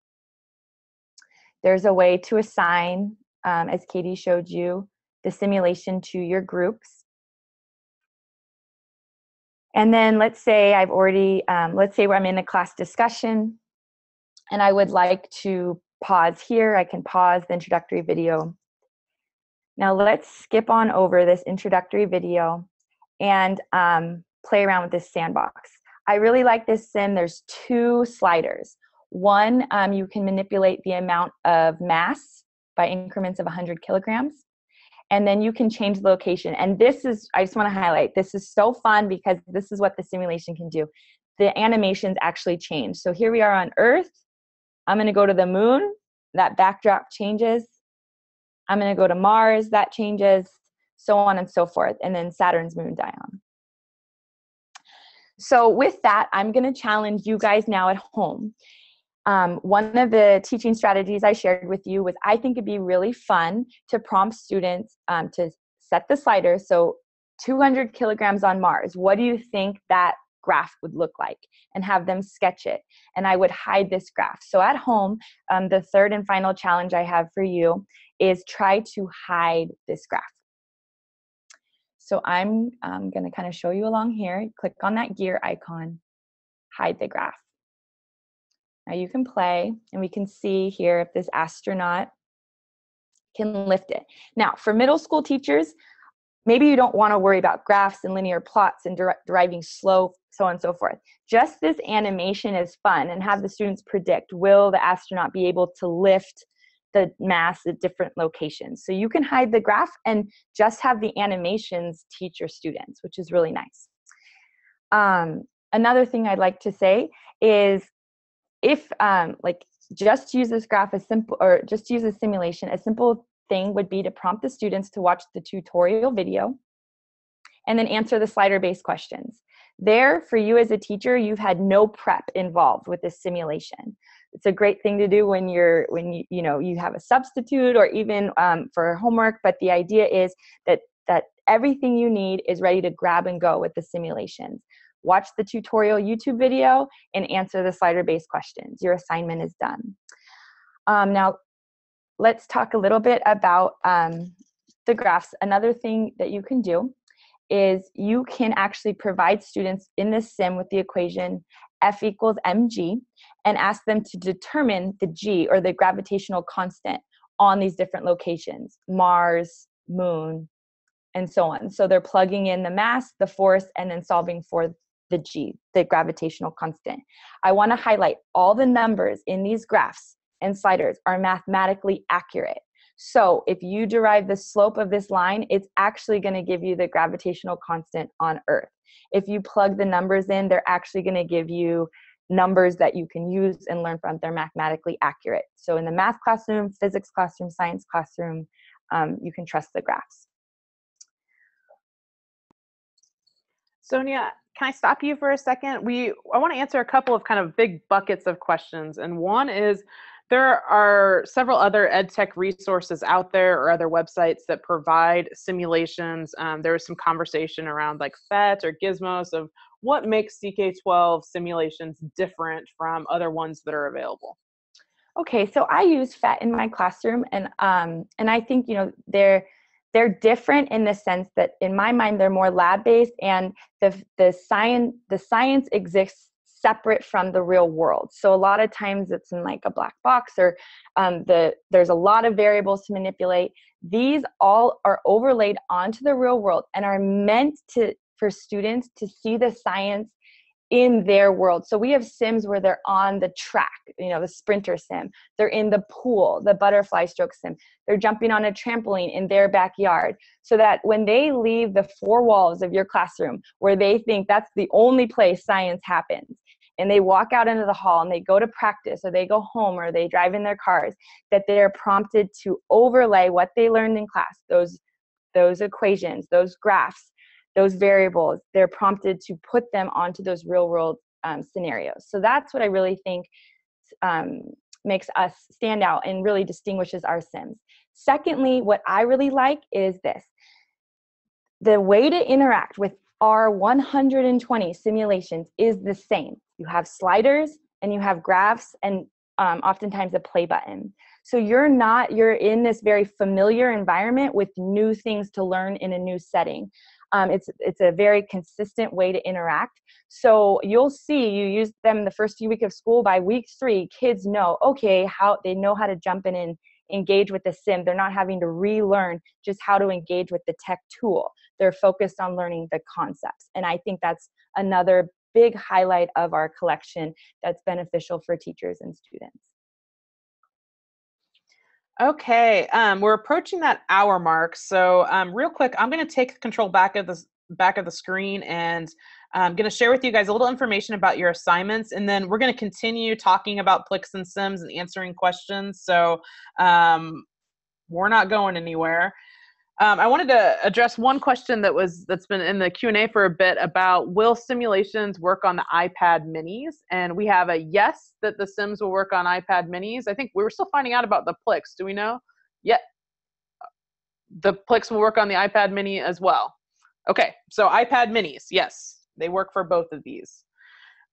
There's a way to assign, as Katie showed you, the simulation to your groups. And then let's say I've already, let's say I'm in a class discussion and I would like to pause here. I can pause the introductory video. Now let's skip on over this introductory video and play around with this sandbox. I really like this sim. There's two sliders. One, you can manipulate the amount of mass by increments of 100 kilograms. And then you can change the location. And this is, I just want to highlight, this is so fun because this is what the simulation can do. The animations actually change. So here we are on Earth. I'm going to go to the moon. That backdrop changes. I'm going to go to Mars, that changes, so on and so forth, and then Saturn's moon Dione. So with that, I'm going to challenge you guys now at home. One of the teaching strategies I shared with you was I think it'd be really fun to prompt students to set the slider, so 200 kilograms on Mars. What do you think that graph would look like? And have them sketch it. And I would hide this graph. So at home, the third and final challenge I have for you is try to hide this graph. So I'm going to kind of show you along here. Click on that gear icon, hide the graph. Now you can play, and we can see here if this astronaut can lift it. Now, for middle school teachers, maybe you don't want to worry about graphs and linear plots and deriving slope, so on and so forth. Just this animation is fun, and have the students predict, will the astronaut be able to lift the mass at different locations? So you can hide the graph and just have the animations teach your students, which is really nice. Another thing I'd like to say is if just use this graph as simple, or just use a simulation, a simple thing would be to prompt the students to watch the tutorial video and then answer the slider-based questions. There, for you as a teacher, you've had no prep involved with this simulation. It's a great thing to do when you have a substitute or even for homework, but the idea is that everything you need is ready to grab and go with the simulations. watch the tutorial YouTube video, and answer the slider-based questions. Your assignment is done. Now, let's talk a little bit about the graphs. Another thing that you can do is you can actually provide students in this sim with the equation F equals mg and ask them to determine the g, or the gravitational constant, on these different locations, Mars, Moon, and so on. So they're plugging in the mass, the force, and then solving for the g, the gravitational constant. I want to highlight all the numbers in these graphs and sliders are mathematically accurate. So if you derive the slope of this line, it's actually going to give you the gravitational constant on Earth. If you plug the numbers in, they're actually going to give you numbers that you can use and learn from. They're mathematically accurate. So in the math classroom, physics classroom, science classroom, you can trust the graphs. Sonia, can I stop you for a second? I want to answer a couple of kind of big buckets of questions. And one is, there are several other ed tech resources out there, or other websites that provide simulations. There was some conversation around like PhET or Gizmos of what makes CK-12 simulations different from other ones that are available. Okay, so I use PhET in my classroom, and I think, you know, they're different in the sense that, in my mind, they're more lab-based, and the science exists separate from the real world. So a lot of times it's in like a black box, or there's a lot of variables to manipulate. These all are overlaid onto the real world and are meant for students to see the science in their world. So we have sims where they're on the track, you know, the sprinter sim. They're in the pool, the butterfly stroke sim. They're jumping on a trampoline in their backyard, so that when they leave the four walls of your classroom, where they think that's the only place science happens, and they walk out into the hall and they go to practice, or they go home, or they drive in their cars, that they're prompted to overlay what they learned in class, those equations, those graphs, those variables. They're prompted to put them onto those real world scenarios. So that's what I really think makes us stand out and really distinguishes our sims. Secondly, what I really like is this. The way to interact with our 120 simulations is the same. You have sliders and you have graphs, and oftentimes a play button. So you're in this very familiar environment with new things to learn in a new setting. It's a very consistent way to interact. So you'll see, you use them the first few weeks of school. By week 3, kids know, okay, they know how to jump in and engage with the sim. They're not having to relearn just how to engage with the tech tool. They're focused on learning the concepts. And I think that's another big highlight of our collection that's beneficial for teachers and students. Okay, we're approaching that hour mark. So real quick, I'm going to take control back of the screen, and I'm going to share with you guys a little information about your assignments, and then we're going to continue talking about PLIX and Sims and answering questions. So we're not going anywhere. I wanted to address one question that's been in the Q&A for a bit about, will simulations work on the iPad minis? And we have a yes, that the Sims will work on iPad minis. I think we were still finding out about the PLIX. Do we know? Yeah, the PLIX will work on the iPad mini as well. Okay, so iPad minis, yes, they work for both of these.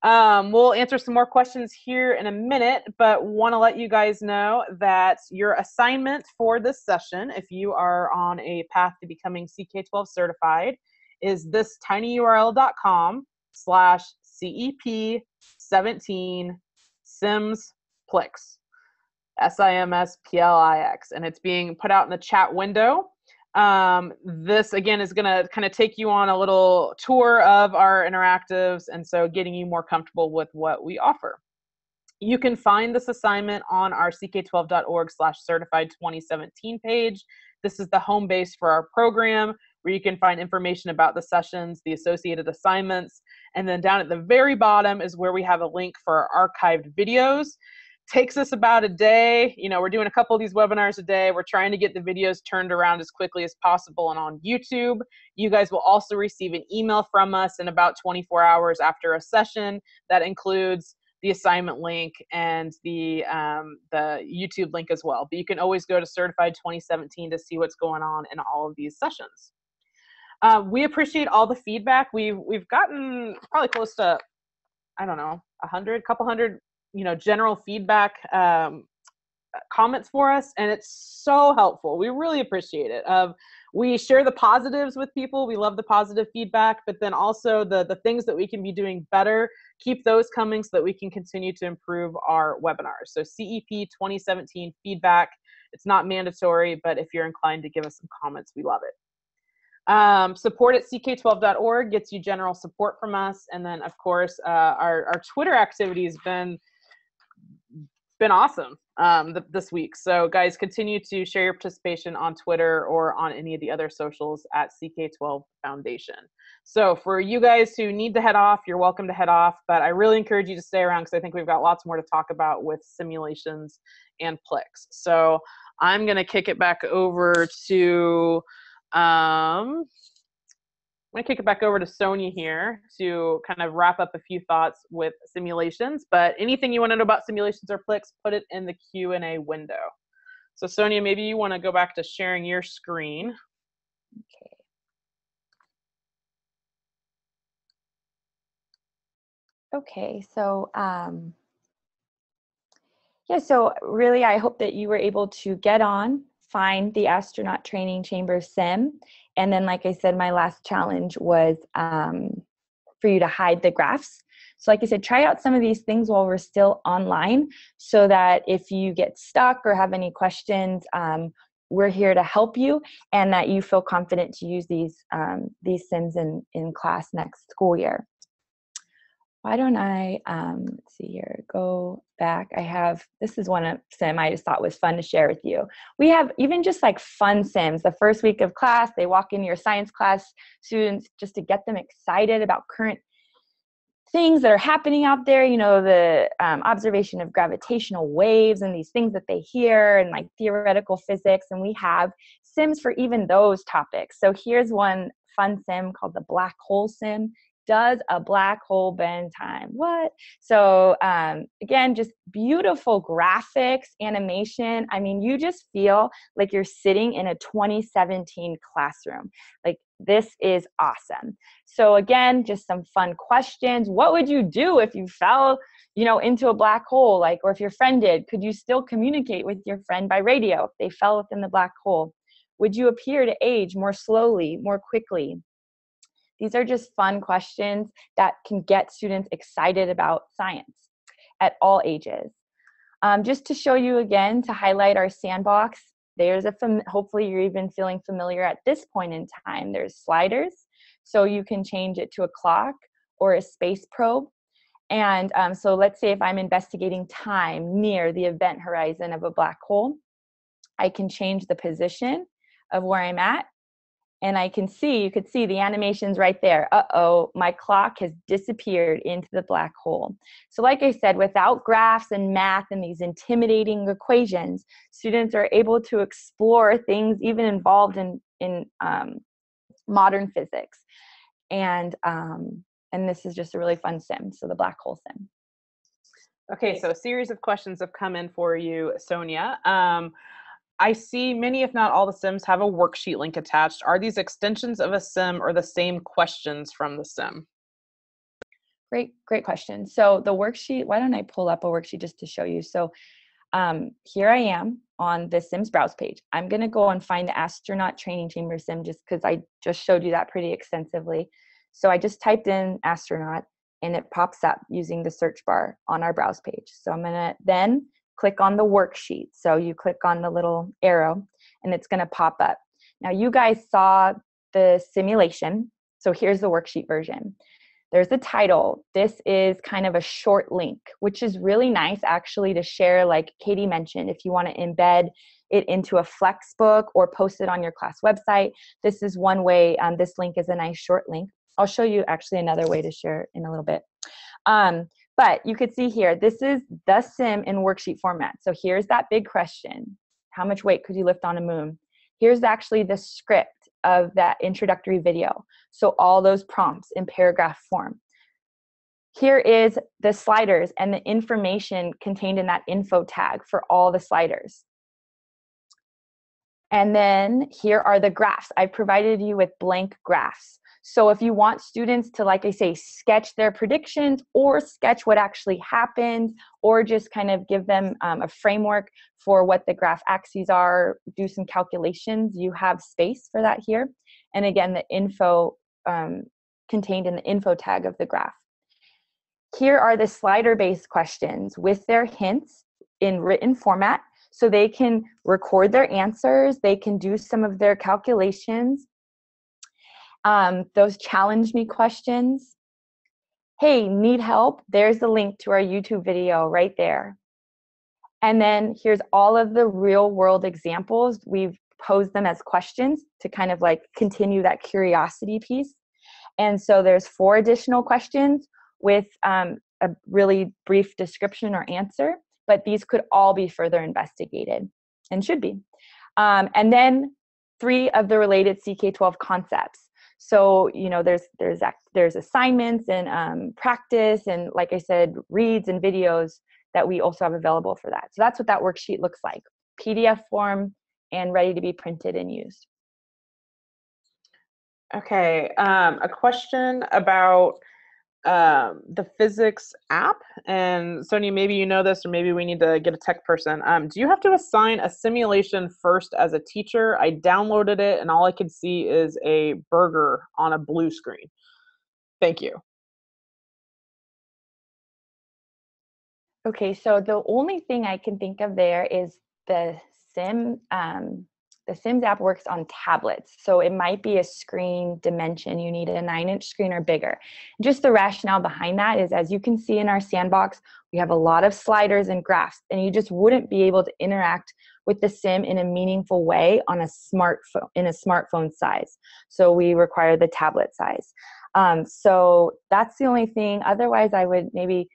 We'll answer some more questions here in a minute, but want to let you guys know that your assignment for this session, if you are on a path to becoming CK-12 certified, is this tinyurl.com/CEP17 Sims PLIX, SIMSPLIX, and it's being put out in the chat window. This again is going to kind of take you on a little tour of our interactives, and so getting you more comfortable with what we offer. You can find this assignment on our ck12.org/certified2017 page. This is the home base for our program, where you can find information about the sessions, the associated assignments, and then down at the very bottom is where we have a link for our archived videos. Takes us about a day. You know, we're doing a couple of these webinars a day. We're trying to get the videos turned around as quickly as possible and on YouTube. You guys will also receive an email from us in about 24 hours after a session that includes the assignment link and the YouTube link as well. But you can always go to Certified 2017 to see what's going on in all of these sessions. We appreciate all the feedback. We've gotten probably close to, I don't know, couple hundred, general feedback comments for us, and it's so helpful. We really appreciate it. We share the positives with people. We love the positive feedback, but then also the things that we can be doing better, keep those coming so that we can continue to improve our webinars. So CEP 2017 feedback, it's not mandatory, but if you're inclined to give us some comments, we love it. Support at CK-12.org gets you general support from us. And then, of course, our Twitter activity has been awesome this week. So guys, continue to share your participation on Twitter or on any of the other socials at CK12 Foundation. So for you guys who need to head off, you're welcome to head off, but I really encourage you to stay around because I think we've got lots more to talk about with simulations and PLIX. So I'm going to kick it back over to Sonia here to kind of wrap up a few thoughts with simulations, but anything you want to know about simulations or PLIX, put it in the Q&A window. So Sonia, maybe you want to go back to sharing your screen. Okay, so yeah, so really I hope that you were able to get on, find the Astronaut Training Chamber sim, and then like I said, my last challenge was for you to hide the graphs. So like I said, try out some of these things while we're still online so that if you get stuck or have any questions, we're here to help you and that you feel confident to use these sims in class next school year. Why don't I, let's see here, go back. This is one sim I just thought was fun to share with you. We have even just like fun sims. The first week of class, they walk into your science class, students, just to get them excited about current things that are happening out there, the observation of gravitational waves and these things that they hear and like theoretical physics. And we have sims for even those topics. So here's one fun sim called the black hole sim. Does a black hole bend time? What? So again, just beautiful graphics, animation. I mean, you just feel like you're sitting in a 2017 classroom. Like this is awesome. So again, just some fun questions. What would you do if you fell, into a black hole? Like, or if your friend did, could you still communicate with your friend by radio if they fell within the black hole? Would you appear to age more slowly, more quickly? These are just fun questions that can get students excited about science at all ages. Just to show you again, to highlight our sandbox, there's hopefully you're even feeling familiar at this point in time. There's sliders, so you can change it to a clock or a space probe. And so let's say if I'm investigating time near the event horizon of a black hole, I can change the position of where I'm at. And you could see the animations right there. Uh-oh, my clock has disappeared into the black hole. So like I said, without graphs and math and these intimidating equations, students are able to explore things even involved in modern physics. And this is just a really fun sim, so the black hole sim. Okay, so a series of questions have come in for you, Sonia. I see many, if not all, the sims have a worksheet link attached. Are these extensions of a sim or the same questions from the sim? Great question. So the worksheet, why don't I pull up a worksheet just to show you? So here I am on the Sims browse page. I'm going to go and find the Astronaut Training Chamber sim just because I just showed you that pretty extensively. So I just typed in Astronaut and it pops up using the search bar on our browse page. So I'm going to then click on the worksheet. So you click on the little arrow and it's going to pop up. Now you guys saw the simulation. So here's the worksheet version. There's the title. This is kind of a short link, which is really nice actually to share, like Katie mentioned, if you want to embed it into a Flexbook or post it on your class website. This is one way. This link is a nice short link. I'll show you actually another way to share in a little bit. But you could see here, this is the sim in worksheet format. So here's that big question. How much weight could you lift on a moon? Here's actually the script of that introductory video. So all those prompts in paragraph form. Here is the sliders and the information contained in that info tag for all the sliders. And then here are the graphs. I provided you with blank graphs. So if you want students to, like I say, sketch their predictions or sketch what actually happened, or just kind of give them a framework for what the graph axes are, do some calculations, you have space for that here. And again, the info contained in the info tag of the graph. Here are the slider-based questions with their hints in written format, so they can record their answers, they can do some of their calculations. Those challenge me questions. Hey, need help? There's the link to our YouTube video right there. And then here's all of the real world examples. We've posed them as questions to kind of like continue that curiosity piece. And so there's 4 additional questions with a really brief description or answer, but these could all be further investigated and should be. And then 3 of the related CK-12 concepts. So, you know, there's assignments and practice and, like I said, reads and videos that we also have available for that. So that's what that worksheet looks like, PDF form and ready to be printed and used. Okay, a question about the physics app. And Sonia, maybe you know this, or maybe we need to get a tech person. Do you have to assign a simulation first as a teacher? I downloaded it and all I could see is a burger on a blue screen. Thank you. Okay, so the only thing I can think of there is the Sims app works on tablets. So it might be a screen dimension. You need a 9-inch screen or bigger. Just the rationale behind that is, as you can see in our sandbox, we have a lot of sliders and graphs, and you just wouldn't be able to interact with the sim in a meaningful way on a smartphone, in a smartphone size. So we require the tablet size. So that's the only thing. Otherwise, I would maybe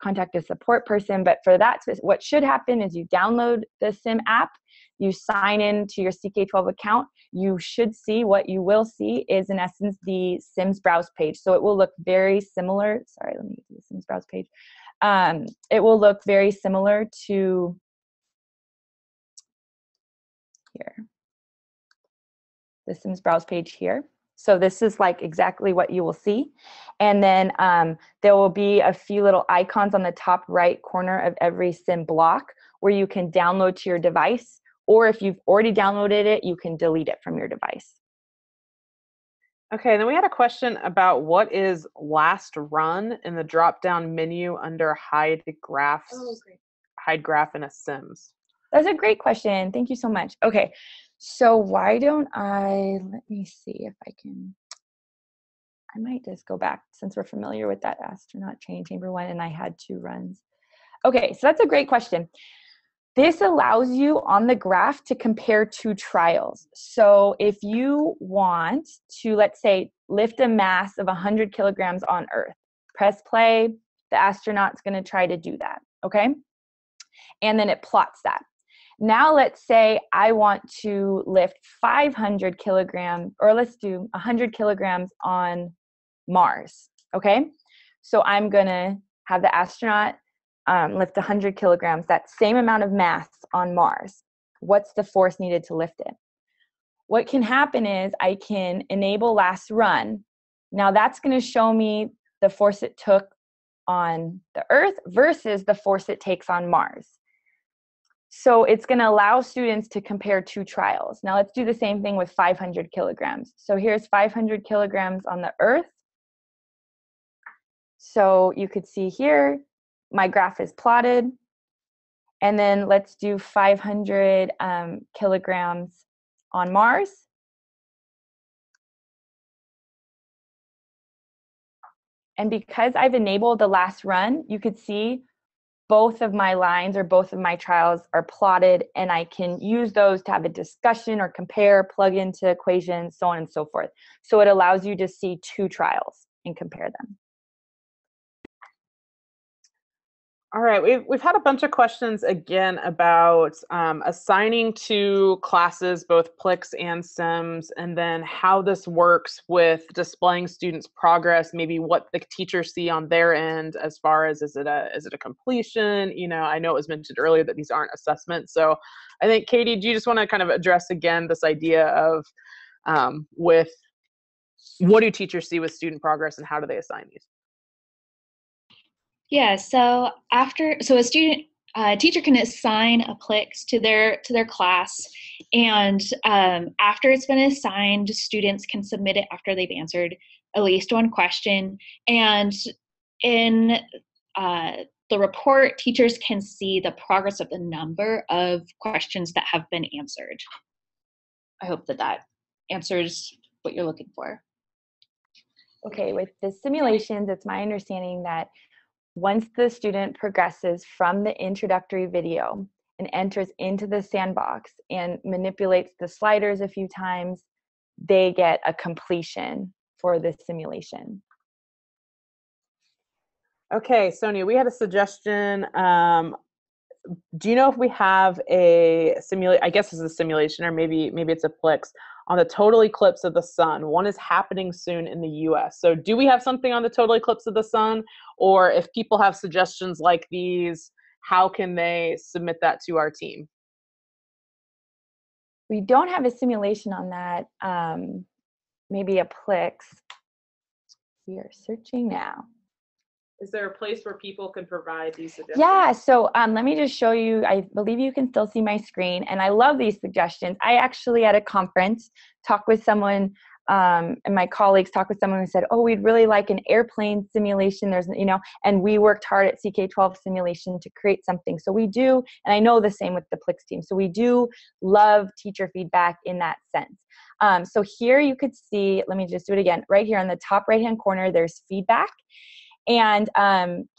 contact a support person. But for that, what should happen is you download the Sim app, you sign in to your CK-12 account, you should see, what you will see is in essence the Sims browse page. So it will look very similar. Sorry, let me get to the Sims browse page. It will look very similar to here, the Sims browse page here. So this is like exactly what you will see. And then there will be a few little icons on the top right corner of every sim block where you can download to your device, or if you've already downloaded it, you can delete it from your device. Okay, then we had a question about what is last run in the drop-down menu under hide graphs, hide graph in a Sims. That's a great question. Thank you so much. Okay, so why don't let me see if I can, I might just go back since we're familiar with that astronaut training chamber one and I had 2 runs. Okay, so that's a great question. This allows you on the graph to compare 2 trials. So if you want to, let's say, lift a mass of 100 kilograms on Earth, press play, the astronaut's gonna try to do that, okay? And then it plots that. Now let's say I want to lift 500 kilograms, or let's do 100 kilograms on Mars, okay? So I'm gonna have the astronaut lift 100 kilograms, that same amount of mass on Mars. What's the force needed to lift it? What can happen is I can enable last run. Now that's gonna show me the force it took on the Earth versus the force it takes on Mars. So it's going to allow students to compare 2 trials. Now let's do the same thing with 500 kilograms. So here's 500 kilograms on the Earth. So you could see here, my graph is plotted. And then let's do 500 kilograms on Mars. And because I've enabled the last run, you could see both of my lines or both of my trials are plotted, and I can use those to have a discussion or compare, plug into equations, so on and so forth. So it allows you to see 2 trials and compare them. All right, we've had a bunch of questions again about assigning to classes, both PLIX and Sims, and then how this works with displaying students' progress, maybe what the teachers see on their end as far as is it a completion? You know, I know it was mentioned earlier that these aren't assessments. So I think, Katie, do you just want to kind of address again this idea of with what do teachers see with student progress and how do they assign these? Yeah, so a teacher can assign a PLIX to their class, and after it's been assigned, students can submit it after they've answered at least one question. And in the report, teachers can see the progress of the number of questions that have been answered. I hope that answers what you're looking for. Okay, with the simulations, it's my understanding that once the student progresses from the introductory video and enters into the sandbox and manipulates the sliders a few times, they get a completion for the simulation. Okay, Sonia, we had a suggestion. Do you know if we have a simulation, I guess it's a simulation, or maybe it's a PLIX, on the total eclipse of the sun? One is happening soon in the US. So do we have something on the total eclipse of the sun? Or if people have suggestions like these, how can they submit that to our team? We don't have a simulation on that. Maybe a PLIX. We are searching now. Is there a place where people can provide these suggestions? Yeah, so let me just show you. I believe you can still see my screen, and I love these suggestions. I actually, at a conference, talked with someone, and my colleagues talked with someone who said, oh, we'd really like an airplane simulation. There's, and we worked hard at CK-12 simulation to create something. So we do, and I know the same with the PLIX team. So we do love teacher feedback in that sense. So here you could see, let me just do it again. Right here on the top right-hand corner, there's feedback. And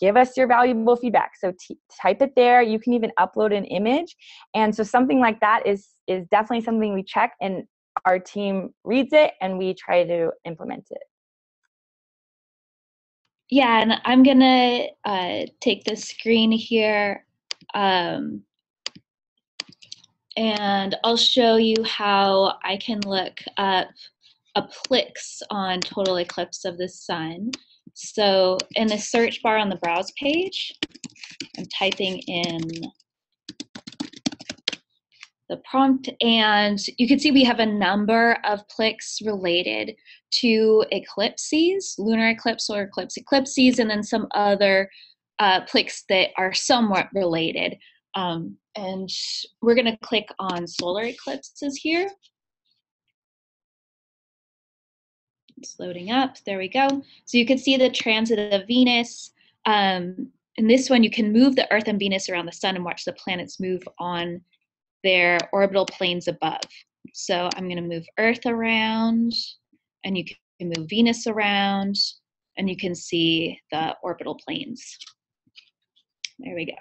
give us your valuable feedback. So type it there. You can even upload an image. And so something like that is definitely something we check, and our team reads it and we try to implement it. Yeah, and I'm gonna take the screen here, and I'll show you how I can look up a PLIX on total eclipse of the sun. So in the search bar on the browse page, I'm typing in the prompt, and you can see we have a number of PLIX related to eclipses, lunar eclipse, solar eclipse, eclipses, and then some other PLIX that are somewhat related. And we're going to click on solar eclipses here. It's loading up. There we go. So you can see the transit of Venus. In this one, you can move the Earth and Venus around the sun and watch the planets move on their orbital planes above. So I'm going to move Earth around, and you can move Venus around, and you can see the orbital planes. There we go.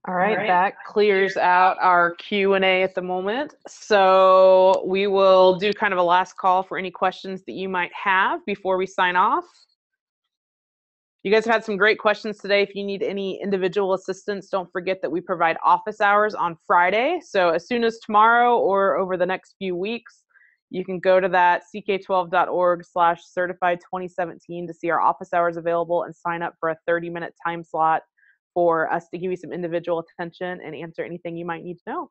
All right, that clears out our Q&A at the moment. So we will do kind of a last call for any questions that you might have before we sign off. You guys have had some great questions today. If you need any individual assistance, don't forget that we provide office hours on Friday. So as soon as tomorrow or over the next few weeks, you can go to that ck12.org/certified2017 to see our office hours available and sign up for a 30-minute time slot for us to give you some individual attention and answer anything you might need to know.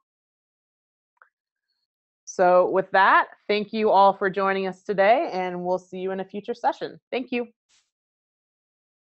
So with that, thank you all for joining us today, and we'll see you in a future session. Thank you.